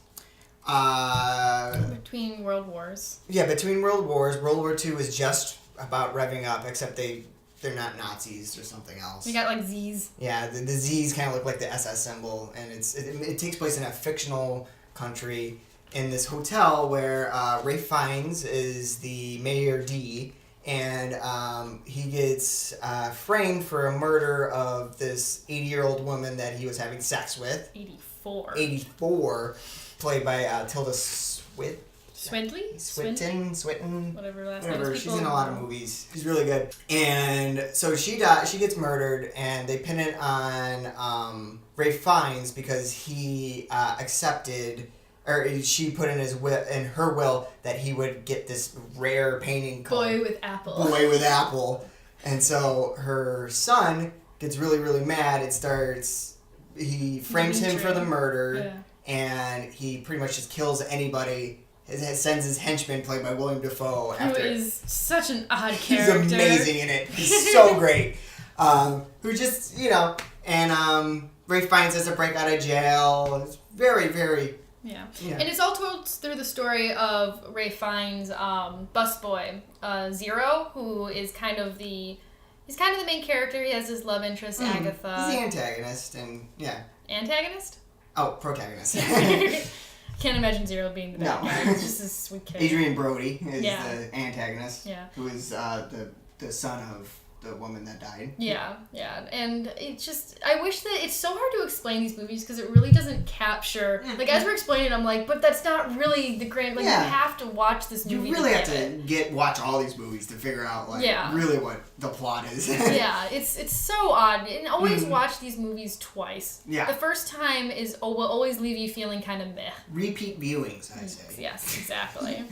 Between World Wars.
Yeah, between World Wars. World War II is just about revving up, except they're not Nazis or something else.
You got Z's.
Yeah, the Z's kind of look like the SS symbol, and it takes place in a fictional country in this hotel where Ralph Fiennes is the Mayor D, and he gets framed for a murder of this 80-year-old woman that he was having sex with. 84, played by Tilda Swinton. Swinton. Whatever. She's in a lot of movies. She's really good. And so she gets murdered, and they pin it on Ralph Fiennes because he accepted, or she put in her will that he would get this rare painting called
Boy with Apple.
And so her son gets really, really mad. He frames him for the murder, and he pretty much just kills anybody. Sends his henchman, played by William Dafoe.
Who is such an odd character.
He's amazing in it. He's so great. Who just, and Ralph Fiennes has to break out of jail. It's very, very...
Yeah. And it's all told through the story of Ralph Fiennes' busboy, Zero, who is kind of the main character. He has his love interest, Agatha.
He's the antagonist, and yeah.
Antagonist?
Oh, protagonist.
Can't imagine Zero being the bad guy. He's just a sweet kid.
Adrian Brody is the antagonist.
Yeah.
Who is the son of the woman that died.
Yeah. And it's just, I wish that, it's so hard to explain these movies because it really doesn't capture, as we're explaining, I'm like, but that's not really the grand, you have to watch this movie.
You really have to watch all these movies to figure out, really what the plot is.
Yeah, it's so odd. And always watch these movies twice.
Yeah.
The first time will always leave you feeling kind of meh.
Repeat viewings, I say.
Yes, exactly.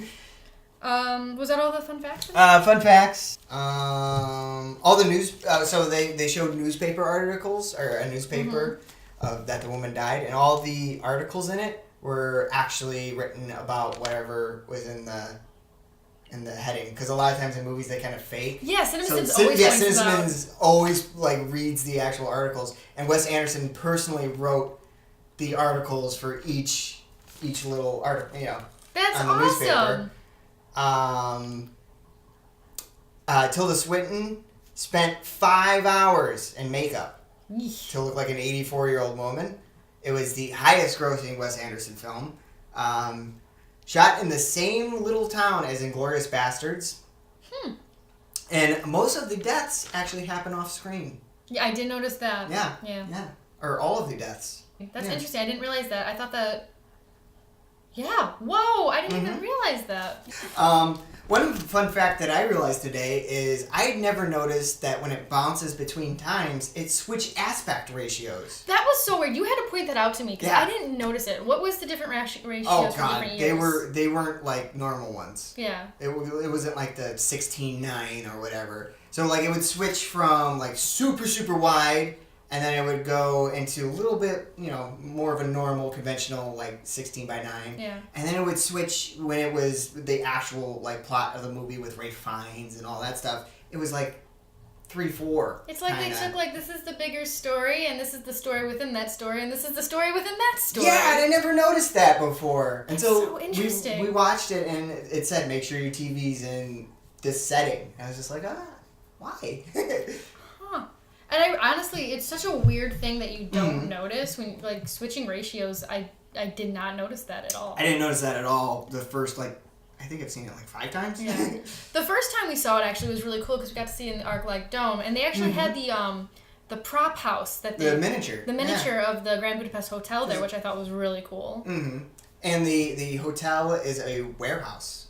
Was that all the fun facts?
Fun facts. All the news. So they showed newspaper articles or a newspaper that the woman died, and all the articles in it were actually written about whatever was in the heading, because a lot of times in movies they kind of fake.
Yeah,
Simmons always like reads the actual articles, and Wes Anderson personally wrote the articles for each little article,
That's
on the
awesome.
newspaper. Tilda Swinton spent 5 hours in makeup to look like an 84-year-old woman. It was the highest grossing Wes Anderson film. Shot in the same little town as Inglourious Bastards. And most of the deaths actually happen off screen.
Yeah, I did notice that.
Yeah. Or all of the deaths.
That's interesting. I didn't realize that. I thought that... Yeah. Whoa, I didn't even realize that.
One fun fact that I realized today is I had never noticed that when it bounces between times, it switched aspect ratios.
That was so weird. You had to point that out to me because I didn't notice it. What was the different ratios for different years?
They weren't like normal ones.
Yeah.
It wasn't like the 16:9 or whatever. So like it would switch from like super super wide, and then it would go into a little bit, more of a normal, conventional, like 16:9.
Yeah.
And then it would switch when it was the actual, like, plot of the movie with Ralph Fiennes and all that stuff. It was, like, 3/4.
It's like they took, like, this is the bigger story, and this is the story within that story, and this is the story within that story.
Yeah, and I never noticed that before.
That's
until
so interesting.
We watched it, and it said, make sure your TV's in this setting. And I was just like, why?
Huh. And honestly, it's such a weird thing that you don't notice when, like, switching ratios. I did not notice that at all.
I didn't notice that at all. The first, I think I've seen it, 5 times.
Yeah. The first time we saw it actually was really cool because we got to see it in the Arc-like Dome. And they actually had the prop house. The miniature of the Grand Budapest Hotel there, which I thought was really cool.
Mm-hmm. And the hotel is a warehouse.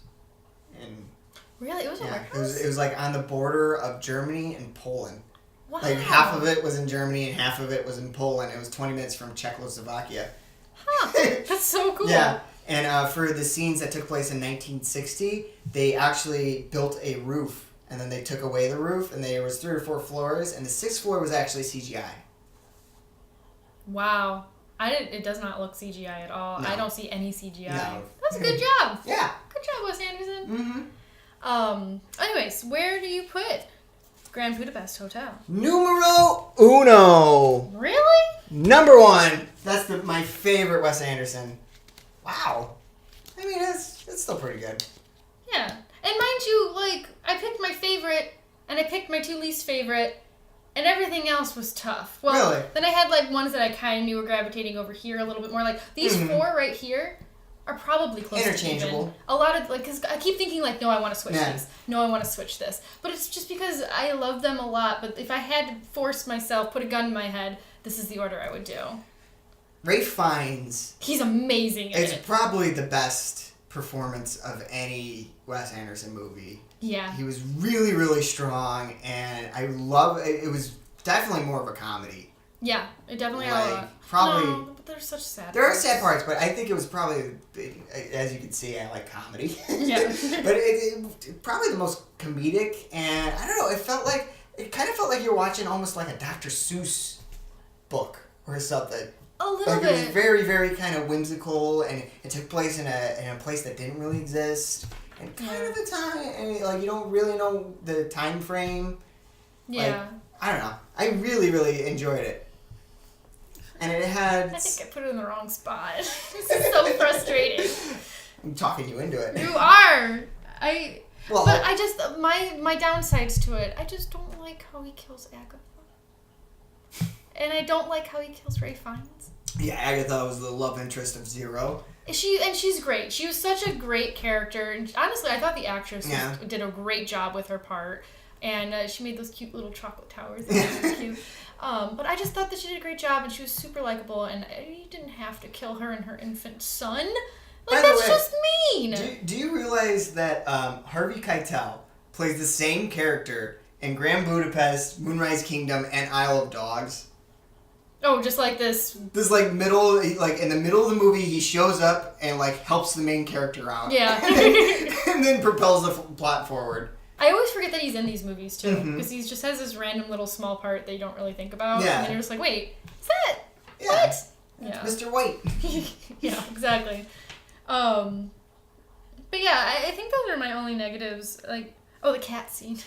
Really? It was a warehouse?
It was, on the border of Germany and Poland.
Wow.
Like, half of it was in Germany and half of it was in Poland. It was 20 minutes from Czechoslovakia.
Huh. That's so cool.
Yeah. And for the scenes that took place in 1960, they actually built a roof. And then they took away the roof, and there was 3 or 4 floors, and the 6th floor was actually CGI.
Wow. It does not look CGI at all.
No.
I don't see any CGI.
No.
That's a good job.
Yeah.
Good job, Wes Anderson.
Mm-hmm.
Anyways, where do you put Grand Budapest Hotel?
Numero uno.
Really?
Number 1. That's my favorite Wes Anderson. Wow. I mean, it's still pretty good.
Yeah. And mind you, I picked my favorite, and I picked my 2 least favorite, and everything else was tough. Well,
really?
Then I had, ones that I kind of knew were gravitating over here a little bit more. These 4 right here are probably close to
interchangeable.
even. A lot of, because I keep thinking, no, I want to switch these. No, I want to switch this. But it's just because I love them a lot. But if I had to force myself, put a gun in my head, this is the order I would do.
Ralph Fiennes.
He's amazing in it.
It's probably the best performance of any Wes Anderson movie.
Yeah.
He was really, really strong, and I love it. It was definitely more of a comedy.
Yeah, it definitely had a lot.
Probably.
No, but there's such sad
There
parts.
are sad parts, but I think it was probably, as you can see, I like comedy.
Yeah.
But it probably the most comedic, and I don't know, it kind of felt like you're watching almost like a Dr. Seuss book or something.
A little bit.
It was very, very kind of whimsical, and it took place in a place that didn't really exist, and kind of a time, and you don't really know the time frame.
Yeah.
I don't know. I really, really enjoyed it. And it had...
I think I put it in the wrong spot. This is so frustrating.
I'm talking you into it.
You are.
Well,
but I just, my downsides to it, I just don't like how he kills Agatha. And I don't like how he kills Ralph Fiennes.
Yeah, Agatha was the love interest of Zero.
She's great. She was such a great character. And honestly, I thought the actress did a great job with her part. And she made those cute little chocolate towers. That was cute. But I just thought that she did a great job, and she was super likable, and you didn't have to kill her and her infant son. That's just mean!
Do you realize that Harvey Keitel plays the same character in Grand Budapest, Moonrise Kingdom, and Isle of Dogs?
Oh, just like this.
This middle, in the middle of the movie, he shows up and helps the main character out.
Yeah.
And then propels the plot forward.
I always forget that he's in these movies too, because he just has this random little small part that you don't really think about.
Yeah.
And then you're just like, wait, is that?
Yeah.
What? Yeah.
Mr. White.
Yeah, exactly. But yeah, I think those are my only negatives. Like, oh, the cat scene.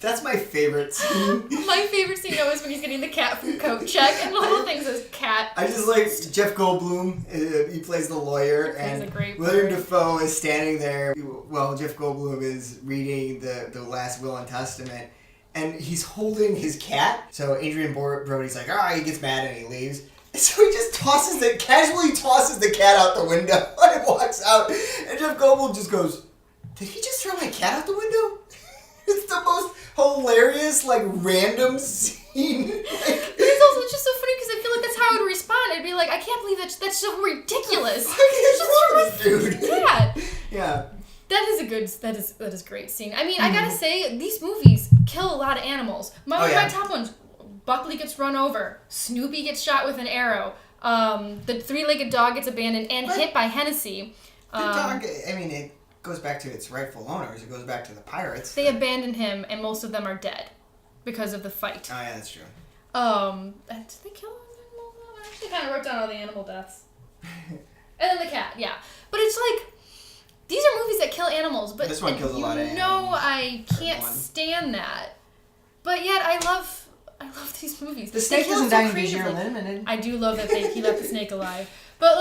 That's my favorite scene.
My favorite scene, though, is when he's getting the cat from coat check, and the whole thing says cat.
I just like Jeff Goldblum. He plays the lawyer, and William Dafoe is standing there. Well, Jeff Goldblum is reading the last will and testament, and he's holding his cat. So Adrian Brody's like, he gets mad and he leaves. And so he just casually tosses the cat out the window and walks out. And Jeff Goldblum just goes, "Did he just throw my cat out the window?" It's the most hilarious, random scene.
But it's also just so funny because I feel like that's how I would respond. I'd be like, I can't believe that's so ridiculous.
What is wrong with this dude?
Cat.
Yeah.
That is a great scene. I mean, I gotta say, these movies kill a lot of animals. My top ones, Buckley gets run over, Snoopy gets shot with an arrow, the three-legged dog gets abandoned and hit by Hennessy.
The dog, it goes back to its rightful owners. It goes back to the pirates.
They abandoned him, and most of them are dead because of the fight.
Oh, yeah, that's true.
Did they kill an animal? I actually kind of wrote down all the animal deaths. And then the cat, yeah. But it's like, these are movies that kill animals, but
this one kills a lot of animals.
I can't stand that. But yet, I love these movies.
The snake doesn't die because you're limited.
I do love that he left the snake alive. But,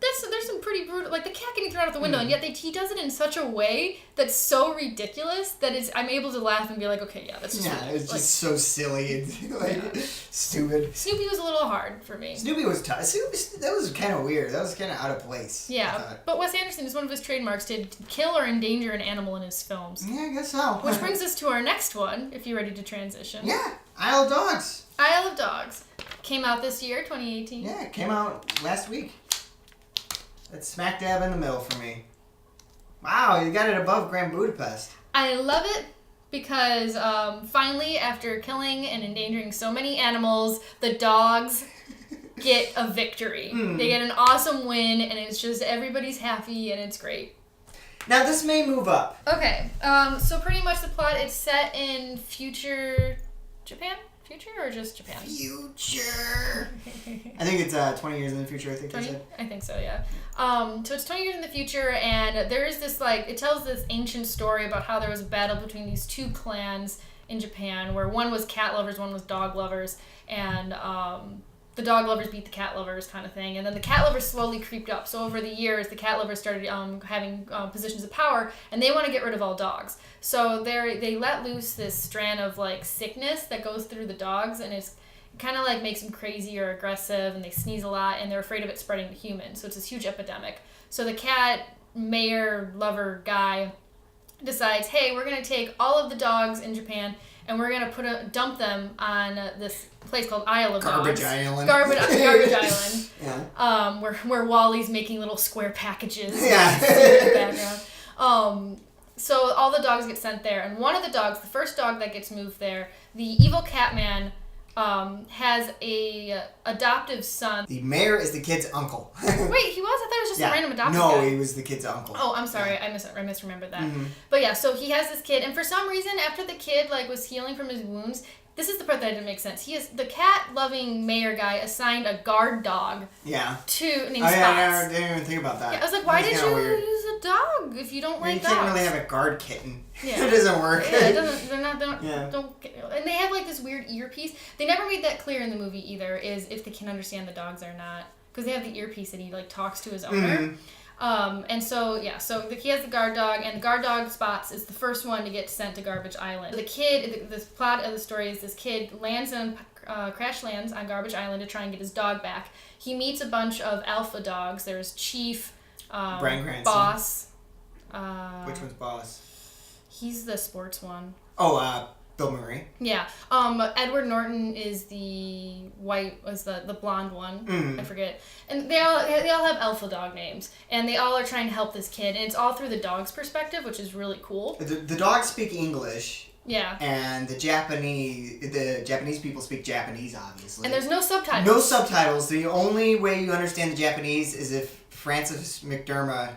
there's some pretty brutal, the cat getting thrown out the window, and yet he does it in such a way that's so ridiculous that I'm able to laugh and be like, okay, yeah, that's just ridiculous.
It's just so silly and stupid.
Snoopy was a little hard for me.
Snoopy was tough. That was kind of weird. That was kind of out of place.
Yeah, but Wes Anderson is one of his trademarks to kill or endanger an animal in his films.
Yeah, I guess so.
Which brings us to our next one, if you're ready to transition.
Yeah, Isle of Dogs.
Isle of Dogs. Came out this year, 2018.
Yeah, it came out last week. That's smack dab in the middle for me. Wow, you got it above Grand Budapest.
I love it because finally, after killing and endangering so many animals, the dogs get a victory. They get an awesome win, and it's just everybody's happy, and it's great.
Now, this may move up.
Okay, so pretty much the plot, it's set in future Japan? Future or just Japan?
Future. I think it's 20 years in the future, I think
20?
they said.
I think so, yeah. So it's 20 years in the future, and there is this, it tells this ancient story about how there was a battle between these two clans in Japan, where one was cat lovers, one was dog lovers, and the dog lovers beat the cat lovers kind of thing. And then the cat lovers slowly creeped up. So over the years, the cat lovers started having positions of power, and they want to get rid of all dogs. So they let loose this strand of sickness that goes through the dogs, and it's kind of makes them crazy or aggressive, and they sneeze a lot, and they're afraid of it spreading to humans. So it's this huge epidemic. So the cat mayor lover guy decides, hey, we're going to take all of the dogs in Japan, and we're going to dump them on this place called Isle of Dogs. Garbage Island.
Yeah.
Where Wally's making little square packages.
Yeah.
In the background. So all the dogs get sent there, and one of the dogs, the first dog that gets moved there, the evil cat man has a adoptive son.
The mayor is the kid's uncle.
Wait, he was? I thought it was just a random adoptive
guy.
No,
he was the kid's uncle.
Oh, I'm sorry. I misremembered that. Mm-hmm. But yeah, so he has this kid, and for some reason, after the kid was healing from his wounds, this is the part that didn't make sense. The cat-loving mayor guy assigned a guard dog.
Yeah.
Named Spots.
I didn't even think about that.
Yeah, I was like, why did you use a dog if you don't like dogs?
You can't really have a guard kitten.
Yeah.
It doesn't work.
Yeah, it doesn't. And they have this weird earpiece. They never made that clear in the movie either. Is if they can understand the dogs or not, because they have the earpiece and he talks to his owner. Mm-hmm. And so he has the guard dog, and the guard dog Spots is the first one to get sent to Garbage Island. The kid, the plot of the story is this kid crash lands on Garbage Island to try and get his dog back. He meets a bunch of alpha dogs. There's Chief,
Bryan Cranston.
Boss.
Which one's Boss?
He's the sports one.
Oh, Bill Murray.
Yeah. Edward Norton is the the blonde one. I forget. And they all have alpha dog names, and they all are trying to help this kid, and it's all through the dog's perspective, which is really cool.
The dogs speak English.
Yeah.
And the Japanese people speak Japanese, obviously.
And there's no subtitles.
No subtitles. The only way you understand the Japanese is if Frances McDermott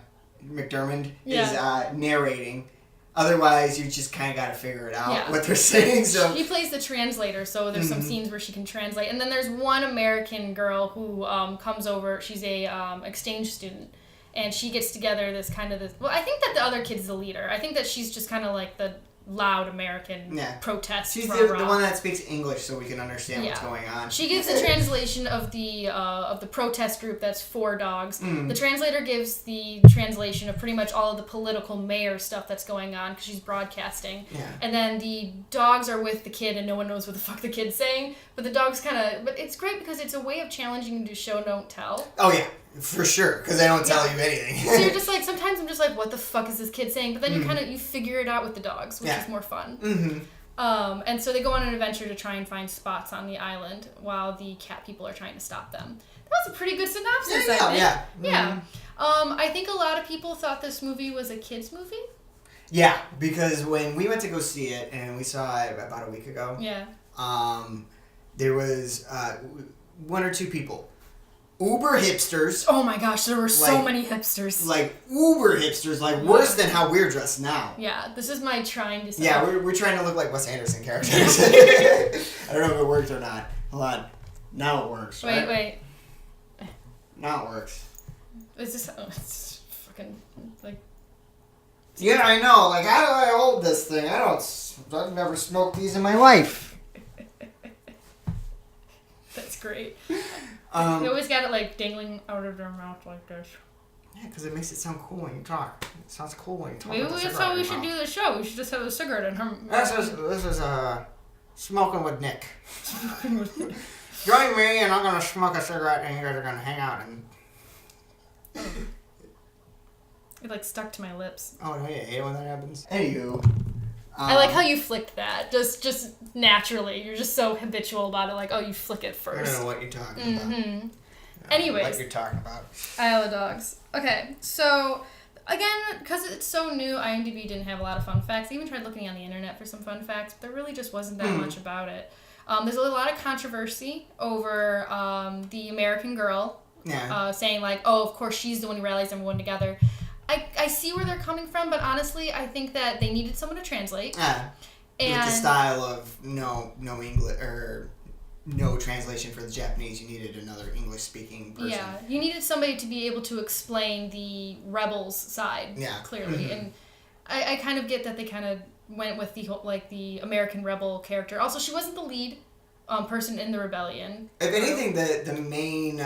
is narrating. Otherwise, you just kind of got to figure it out what they're saying. So
she plays the translator, so there's some scenes where she can translate. And then there's one American girl who comes over. She's a exchange student, and she gets together Well, I think that the other kid's the leader. I think that she's just kind of like the loud American protest.
She's the one that speaks English, so we can understand what's going on.
She gives a translation of the protest group that's 4 dogs. The translator gives the translation of pretty much all of the political mayor stuff that's going on because she's broadcasting.
Yeah.
And then the dogs are with the kid, and no one knows what the fuck the kid's saying. But the dogs but it's great because it's a way of challenging you to show, don't tell.
Oh yeah. For sure, because they don't tell you anything.
So you're just like, sometimes I'm just like, what the fuck is this kid saying? But then you figure it out with the dogs, which is more fun. And so they go on an adventure to try and find spots on the island while the cat people are trying to stop them. That was a pretty good synopsis, I think. Yeah. I think a lot of people thought this movie was a kid's movie.
Yeah, because when we went to go see it, and we saw it about a week ago, there was 1 or 2 people. Uber hipsters.
Oh my gosh, there were so many hipsters.
Like, uber hipsters, like, worse than how we're dressed now.
Yeah, this is my trying to say.
Yeah, we're trying to look like Wes Anderson characters. I don't know if it worked or not. Hold on. Now it works, right?
Wait.
Now it works.
It's fucking, like...
Yeah, I know. Like, how do I hold this thing? I've never smoked these in my life.
That's great. They always got it like dangling out of their mouth like this.
Yeah, because it makes it sound cool when you talk. It sounds cool when you talk.
Maybe that's how we should do the show. We should just have a cigarette in her mouth.
This is Smoking with Nick. Join me and I'm going to smoke a cigarette and you guys are going to hang out and...
It like stuck to my lips.
Oh, no, you hate when that happens? Anywho...
I like how you flicked that. Just naturally. You're just so habitual about it. Like, oh, you flick it first.
I don't know what you're talking about.
Anyways.
What you're talking about.
Isle of Dogs. Okay, so, again, because it's so new, IMDb didn't have a lot of fun facts. I even tried looking on the internet for some fun facts, but there really just wasn't that much about it. There's a lot of controversy over the American girl saying, like, oh, of course she's the one who rallies everyone together. I see where they're coming from, but honestly, I think that they needed someone to translate. And
with the style of no English or no translation for the Japanese, you needed another English-speaking person.
Yeah, you needed somebody to be able to explain the rebels' side clearly, and I kind of get that they kind of went with the American rebel character. Also, she wasn't the lead person in the rebellion.
If anything, the main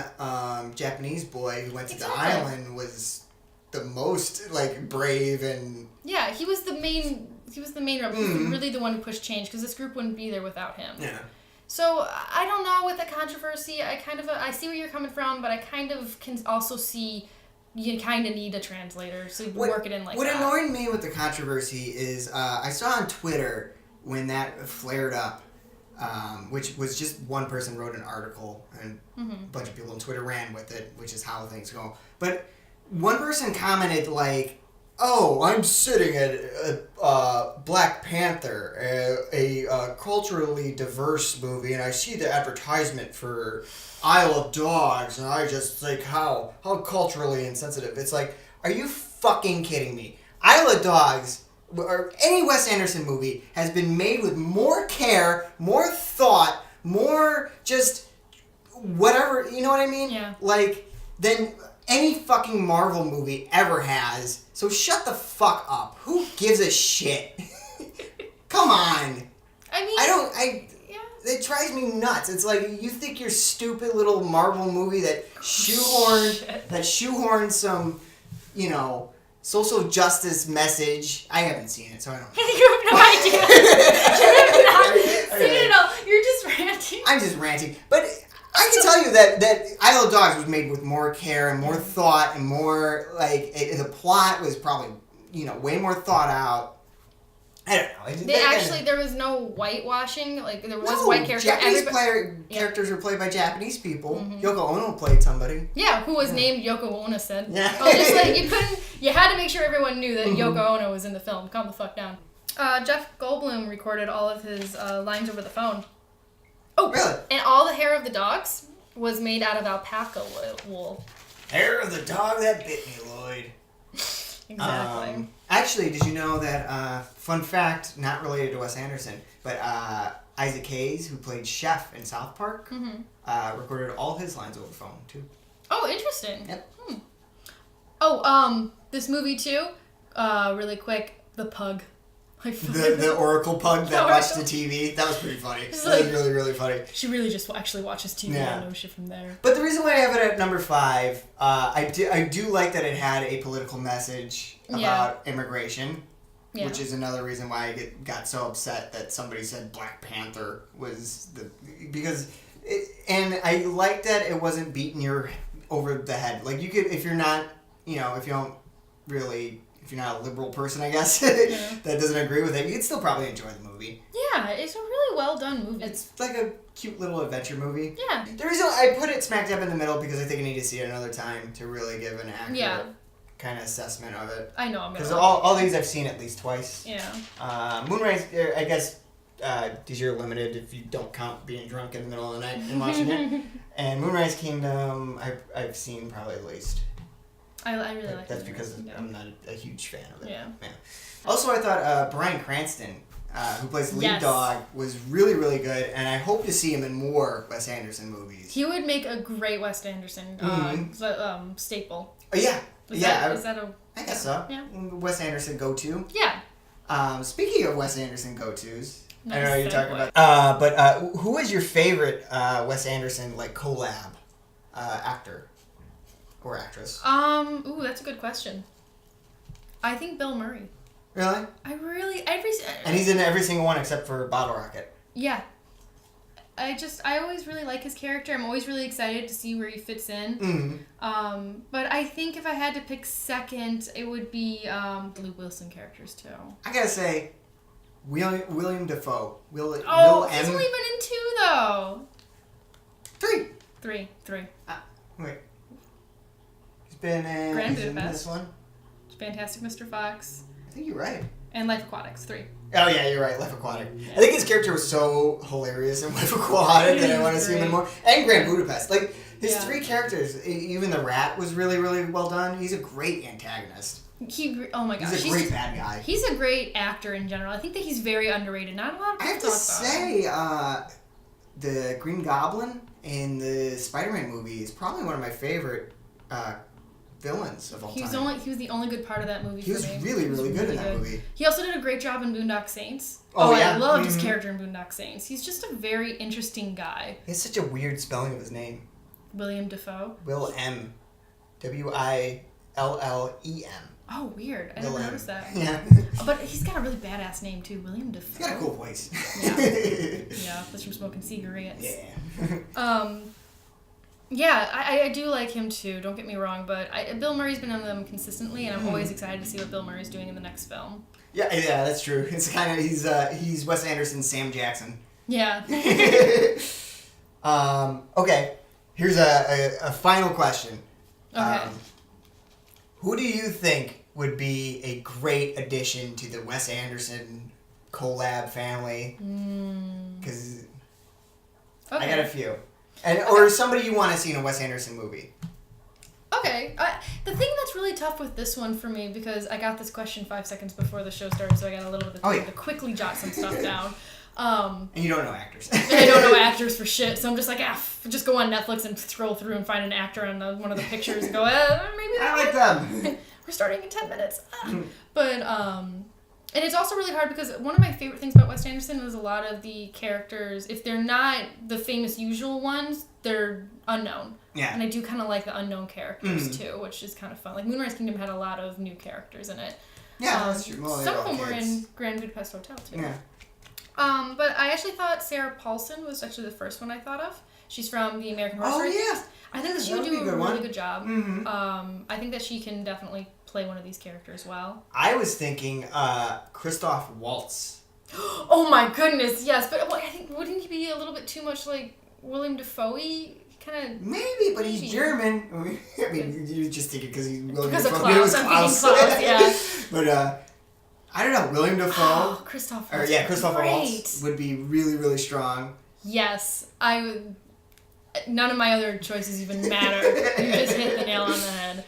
Japanese boy who went to the island was the most like brave and
he was the main rebel. He was really the one who pushed change because this group wouldn't be there without him. So I don't know with the controversy. I see where you're coming from, but I kind of can also see you kind of need a translator, so you work it in like that.
What annoyed me with the controversy is I saw on Twitter when that flared up, which was just one person wrote an article and a bunch of people on Twitter ran with it, which is how things go. But one person commented like, "Oh, I'm sitting at Black Panther, a culturally diverse movie, and I see the advertisement for Isle of Dogs, and I just think how culturally insensitive." It's like, are you fucking kidding me? Isle of Dogs, or any Wes Anderson movie, has been made with more care, more thought, more just whatever, you know what I mean?
Yeah.
Like, than any fucking Marvel movie ever has. So shut the fuck up. Who gives a shit? Come on. It drives me nuts. It's like, you think your stupid little Marvel movie that shoehorned some, social justice message. I haven't seen it, so I don't know.
You have no idea. You have not seen it all. You're just ranting.
I'm just ranting. But I can tell you that Isle of Dogs was made with more care and more thought and more, like, the plot was probably, way more thought out. I don't know.
There was no whitewashing. Like, there was white characters.
Japanese characters were played by Japanese people. Yoko Ono played somebody.
Yeah, who was named Yoko Ono-san.
Yeah.
Just like, you had to make sure everyone knew that Yoko Ono was in the film. Calm the fuck down. Jeff Goldblum recorded all of his lines over the phone. Oh,
really?
And all the hair of the dogs was made out of alpaca wool.
Hair of the dog that bit me, Lloyd.
Exactly.
Actually, did you know that, fun fact, not related to Wes Anderson, but Isaac Hayes, who played Chef in South Park, recorded all his lines over the phone, too.
Oh, interesting.
Yep.
Oh, this movie, too, really quick, The Pug.
The Oracle Pug that watched the TV, that was pretty funny. That was really, really funny.
She really just actually watches TV.
Yeah.
I know shit from there.
But the reason why I have it at number 5, I do like that it had a political message about immigration, which is another reason why I got so upset that somebody said Black Panther was and I like that it wasn't beating you over the head. Like, you could, if you're not, if you're not a liberal person, I guess, that doesn't agree with it, you can still probably enjoy the movie.
Yeah, it's a really well done movie.
It's like a cute little adventure movie.
Yeah.
The reason I put it smack dab in the middle because I think I need to see it another time to really give an accurate kind of assessment of it.
I know, I'm gonna.
Because all these I've seen at least twice.
Yeah.
Moonrise, I guess, these are limited if you don't count being drunk in the middle of the night and watching it. And Moonrise Kingdom, I've seen probably at least.
I really like
that's
it.
because I'm not a huge fan of it.
Yeah.
Also, I thought Bryan Cranston, who plays the lead dog, was really, really good, and I hope to see him in more Wes Anderson movies.
He would make a great Wes Anderson staple.
Oh, yeah.
Is that
I guess so.
Yeah.
Wes Anderson go-to.
Yeah.
Speaking of Wes Anderson go-tos,
Nice
I don't know what you're
segue.
talking about. Who is your favorite Wes Anderson collab actor or actress?
Ooh, that's a good question. I think Bill Murray.
Really?
And
he's in every single one except for Bottle Rocket.
Yeah. I always really like his character. I'm always really excited to see where he fits in.
Mm-hmm.
But I think if I had to pick second, it would be the Luke Wilson characters too.
I gotta say, William Dafoe. Will
He's
M.
only been in 2 though.
3.
3.
Wait. He's been in.
Grand
he's in
Budapest.
this one.
Fantastic Mr. Fox.
I think you're right.
And Life Aquatics 3.
Oh yeah, you're right. Life Aquatic. Yeah. I think his character was so hilarious in Life Aquatic that I want to see him in more. And Grand Budapest. Like his 3 characters, even the rat was really, really well done. He's a great antagonist.
Oh my gosh.
He's a great bad guy.
He's a great actor in general. I think that he's very underrated. Not a lot of people
I have to say, the Green Goblin in the Spider-Man movie is probably one of my favorite villains of all time.
He was the only good part of that movie for me.
He was really, really good in that movie.
He also did a great job in Boondock Saints.
Yeah?
I loved his character in Boondock Saints. He's just a very interesting guy.
He has such a weird spelling of his name.
William Dafoe.
Will M. Willem.
Oh, weird. I never noticed that.
Yeah.
But he's got a really badass name, too. William Dafoe.
He's got a cool voice.
Yeah, that's from smoking cigarettes.
Yeah.
Yeah, I do like him, too. Don't get me wrong. But Bill Murray's been on them consistently, and I'm always excited to see what Bill Murray's doing in the next film.
Yeah, that's true. It's kind of, he's Wes Anderson's Sam Jackson.
Yeah.
Okay. Here's a final question.
Okay.
Who do you think would be a great addition to the Wes Anderson collab family? Because I got a few. Or somebody you want to see in a Wes Anderson movie.
Okay. The thing that's really tough with this one for me, because I got this question 5 seconds before the show started, so I got a little bit of time to quickly jot some stuff down.
And you don't know actors.
And I don't know actors for shit, so I'm just like, just go on Netflix and scroll through and find an actor on one of the pictures and go, maybe
I like them.
We're starting in 10 minutes. But, and it's also really hard because one of my favorite things about Wes Anderson was a lot of the characters, if they're not the famous usual ones, they're unknown.
Yeah.
And I do kind of like the unknown characters too, which is kind of fun. Like Moonrise Kingdom had a lot of new characters in it.
Yeah, that's true. Well,
some of them were in Grand Budapest Hotel too.
Yeah.
But I actually thought Sarah Paulson was actually the first one I thought of. She's from the American Horror Story.
Oh, yeah.
I think that she would do a really good job. Mm-hmm. I think that she can definitely play one of these characters well.
I was thinking Christoph Waltz.
Oh my goodness, yes. But I think, wouldn't he be a little bit too much like William Dafoe-y? Kind of.
Maybe, but he's German. I mean, you just think it because he's William
because
Dafoe.
Because of Klaus. I'm thinking Klaus, yeah.
But, I don't know, William Dafoe.
Oh, Christoph Waltz.
Christopher Waltz would be really, really strong.
Yes, I would. None of my other choices even matter. You just hit the nail on the head.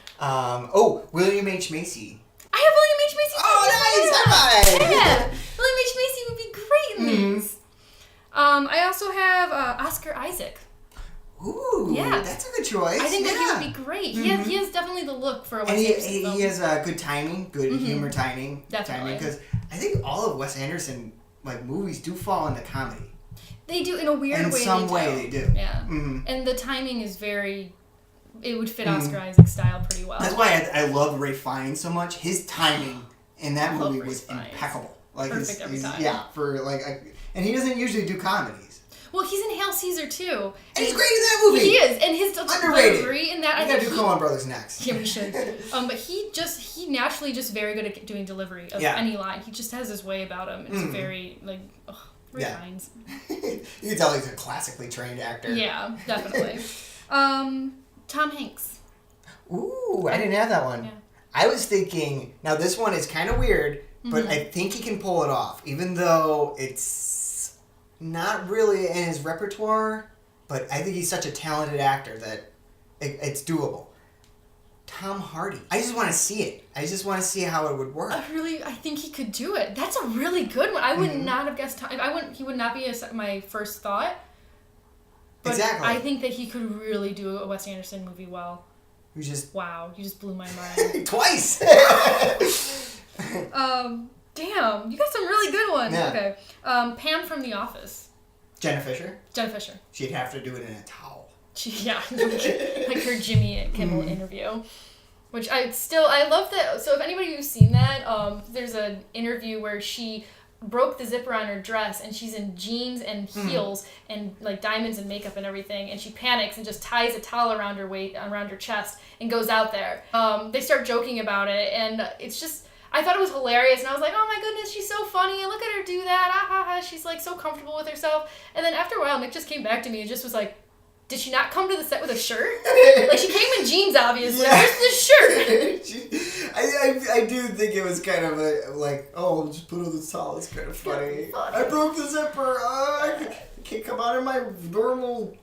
William H. Macy.
I have William H. Macy.
Oh, nice! High!
Yeah, William H. Macy would be great in these. I also have Oscar Isaac.
Ooh,
yeah,
that's a good choice.
I think that he would be great. He has definitely the look for a Wes Anderson film.
He has good timing, good humor timing.
Definitely.
Because I think all of Wes Anderson movies do fall into comedy.
They do in a weird way.
In some way they do.
Yeah. And the timing is very... It would fit Oscar Isaac's style pretty well.
That's why I love Ralph Fiennes so much. His timing in that movie was impeccable.
Perfect every time.
Yeah, and he doesn't usually do comedies.
Well, he's in Hail Caesar too.
And he's great in that movie.
He is, and his delivery in that.
I gotta do Coen Brothers next.
Yeah, we should. But he naturally just very good at doing delivery of any line. He just has his way about him. It's very Fiennes.
You can tell he's a classically trained actor.
Yeah, definitely. Tom Hanks.
Ooh, I didn't have that one.
Yeah.
I was thinking, now this one is kind of weird, but I think he can pull it off, even though it's not really in his repertoire, but I think he's such a talented actor that it's doable. Tom Hardy. I just want to see it. I just want to see how it would work.
I think he could do it. That's a really good one. I would not have guessed Tom. He would not be my first thought. But
exactly.
I think that he could really do a Wes Anderson movie well. Wow, you just blew my mind.
Twice!
Damn, you got some really good ones.
Yeah.
Okay. Pam from The Office.
Jenna Fisher?
Jenna Fisher.
She'd have to do it in a towel.
Like her Jimmy Kimmel interview. Which I love that. So if anybody who's seen that, there's an interview where she broke the zipper on her dress and she's in jeans and heels and diamonds and makeup and everything, and she panics and just ties a towel around her chest and goes out there. They start joking about it, and it's just, I thought it was hilarious, and I was like, oh my goodness, she's so funny, and look at her do that, ah ha ha, she's so comfortable with herself. And then after a while, Nick just came back to me and just was like, did she not come to the set with a shirt? She came in jeans, obviously. Yeah. Where's the shirt?
I do think it was kind of just put on this towel. It's kind of funny. I broke the zipper. I can't come out in my normal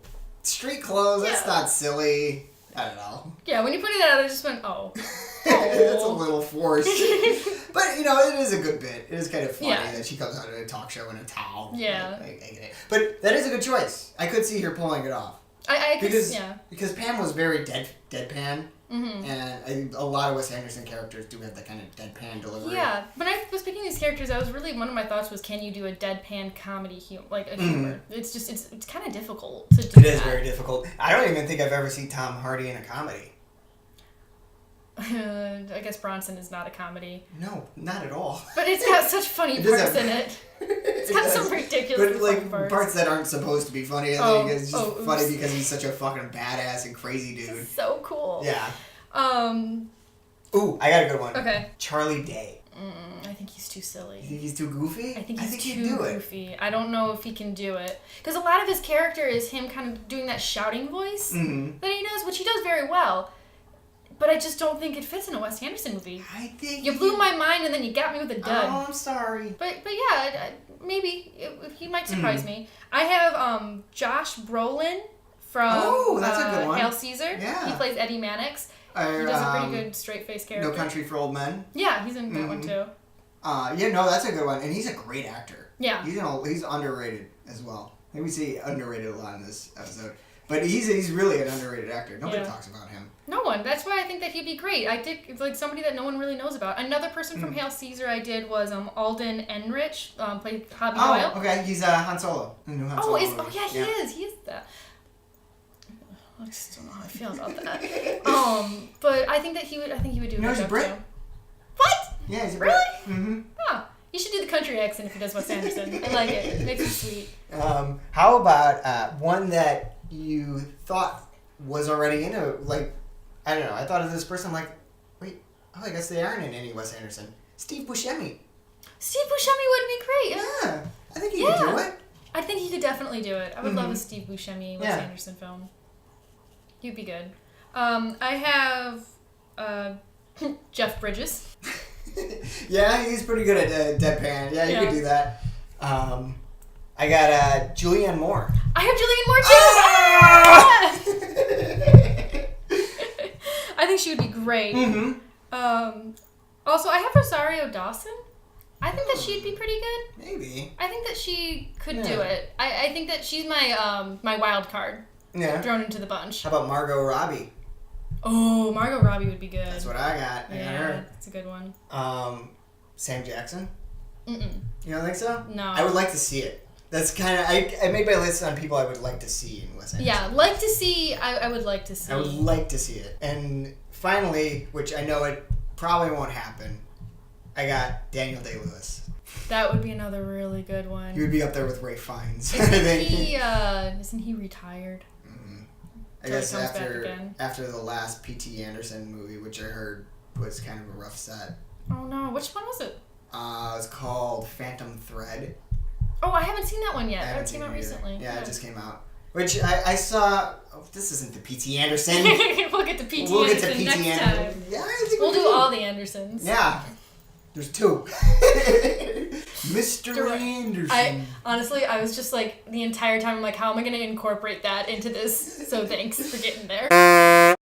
street clothes. Yeah. That's not silly. I don't know.
Yeah, when you pointed that out, I just went, oh.
It's a little forced. But, it is a good bit. It is kind of funny that she comes out in a talk show in a towel.
Yeah.
But that is a good choice. I could see her pulling it off. Because Pam was very deadpan, and a lot of Wes Anderson characters do have that kind of deadpan delivery.
Yeah, when I was picking these characters, one of my thoughts was, can you do a deadpan comedy humor? It's just it's kind of difficult to do.
It is very difficult. I don't even think I've ever seen Tom Hardy in a comedy.
I guess Bronson is not a comedy.
No, not at all.
But it's got such funny parts in it. It's got some ridiculous
parts that aren't supposed to be funny. It's just funny because he's such a fucking badass and crazy dude.
It's so cool.
Yeah. Ooh, I got a good one.
Okay.
Charlie Day.
I think he's too silly.
You think he's too goofy?
I think he's too goofy. I don't know if he can do it. Because a lot of his character is him kind of doing that shouting voice that he does, which he does very well. But I just don't think it fits in a Wes Anderson movie.
I think
you blew my mind, and then you got me with a dud.
Oh, I'm sorry.
But yeah, maybe he might surprise me. I have Josh Brolin from
that's a good one.
Hail Caesar.
Yeah.
He plays Eddie Mannix. He does a pretty good straight-faced character.
No Country for Old Men.
Yeah, he's in that one too.
That's a good one, and he's a great actor.
Yeah.
He's underrated as well. Maybe we say underrated a lot in this episode. But he's really an underrated actor. Nobody talks about him.
No one. That's why I think that he'd be great. I did somebody that no one really knows about. Another person from Hail Caesar I did was Alden Ehrenreich, played Hobby Doyle.
Oh, okay. He's Han Solo.
He is. He is that. I just don't know how I feel about that. But I think that he would. I think he would do.
He's a Brit.
Too. What?
Yeah, he's a Brit.
Really? Mm-hmm. Oh, you should do the country accent if he does Wes Anderson. I like it. It makes it sweet.
How about one that you thought was already in I don't know, I thought of this person wait, I guess they aren't in any Wes Anderson. Steve Buscemi.
Steve Buscemi would be great.
Yeah, I think he could do it.
I think he could definitely do it. I would love a Steve Buscemi Wes Anderson film. He'd be good. I have Jeff Bridges.
Yeah, he's pretty good at deadpan. Yeah, you could do that. I got Julianne Moore.
I have Julianne Moore too! I think she would be great. Also, I have Rosario Dawson. I think that she'd be pretty good.
Maybe.
I think that she could do it. I think that she's my my wild card.
Yeah.
Thrown into the bunch.
How about Margot Robbie?
Oh, Margot Robbie would be good.
That's what I got. I got her.
That's a good one.
Sam Jackson?
Mm-mm.
You don't think so?
No.
I would like to see it. That's kind of... I made my list on people I would like to see in Wes Anderson.
Yeah, like to see... I would like to see.
I would like to see it. And finally, which I know it probably won't happen, I got Daniel Day-Lewis.
That would be another really good one.
He would be up there with Ray Fiennes.
Isn't he retired?
Mm-hmm. I guess
Comes back again.
after the last P.T. Anderson movie, which I heard was kind of a rough set.
Oh no, which one was it?
It's called Phantom Thread.
Oh, I haven't seen that one yet.
That
came out recently.
Yeah, it just came out. Which I saw... Oh, this isn't the P.T. Anderson.
We'll get to P.T. Anderson next time.
Yeah, I think
we'll do all the Andersons.
Yeah. There's two. Mr. Anderson.
Honestly, I was just like, the entire time, I'm like, how am I going to incorporate that into this? So thanks for getting there.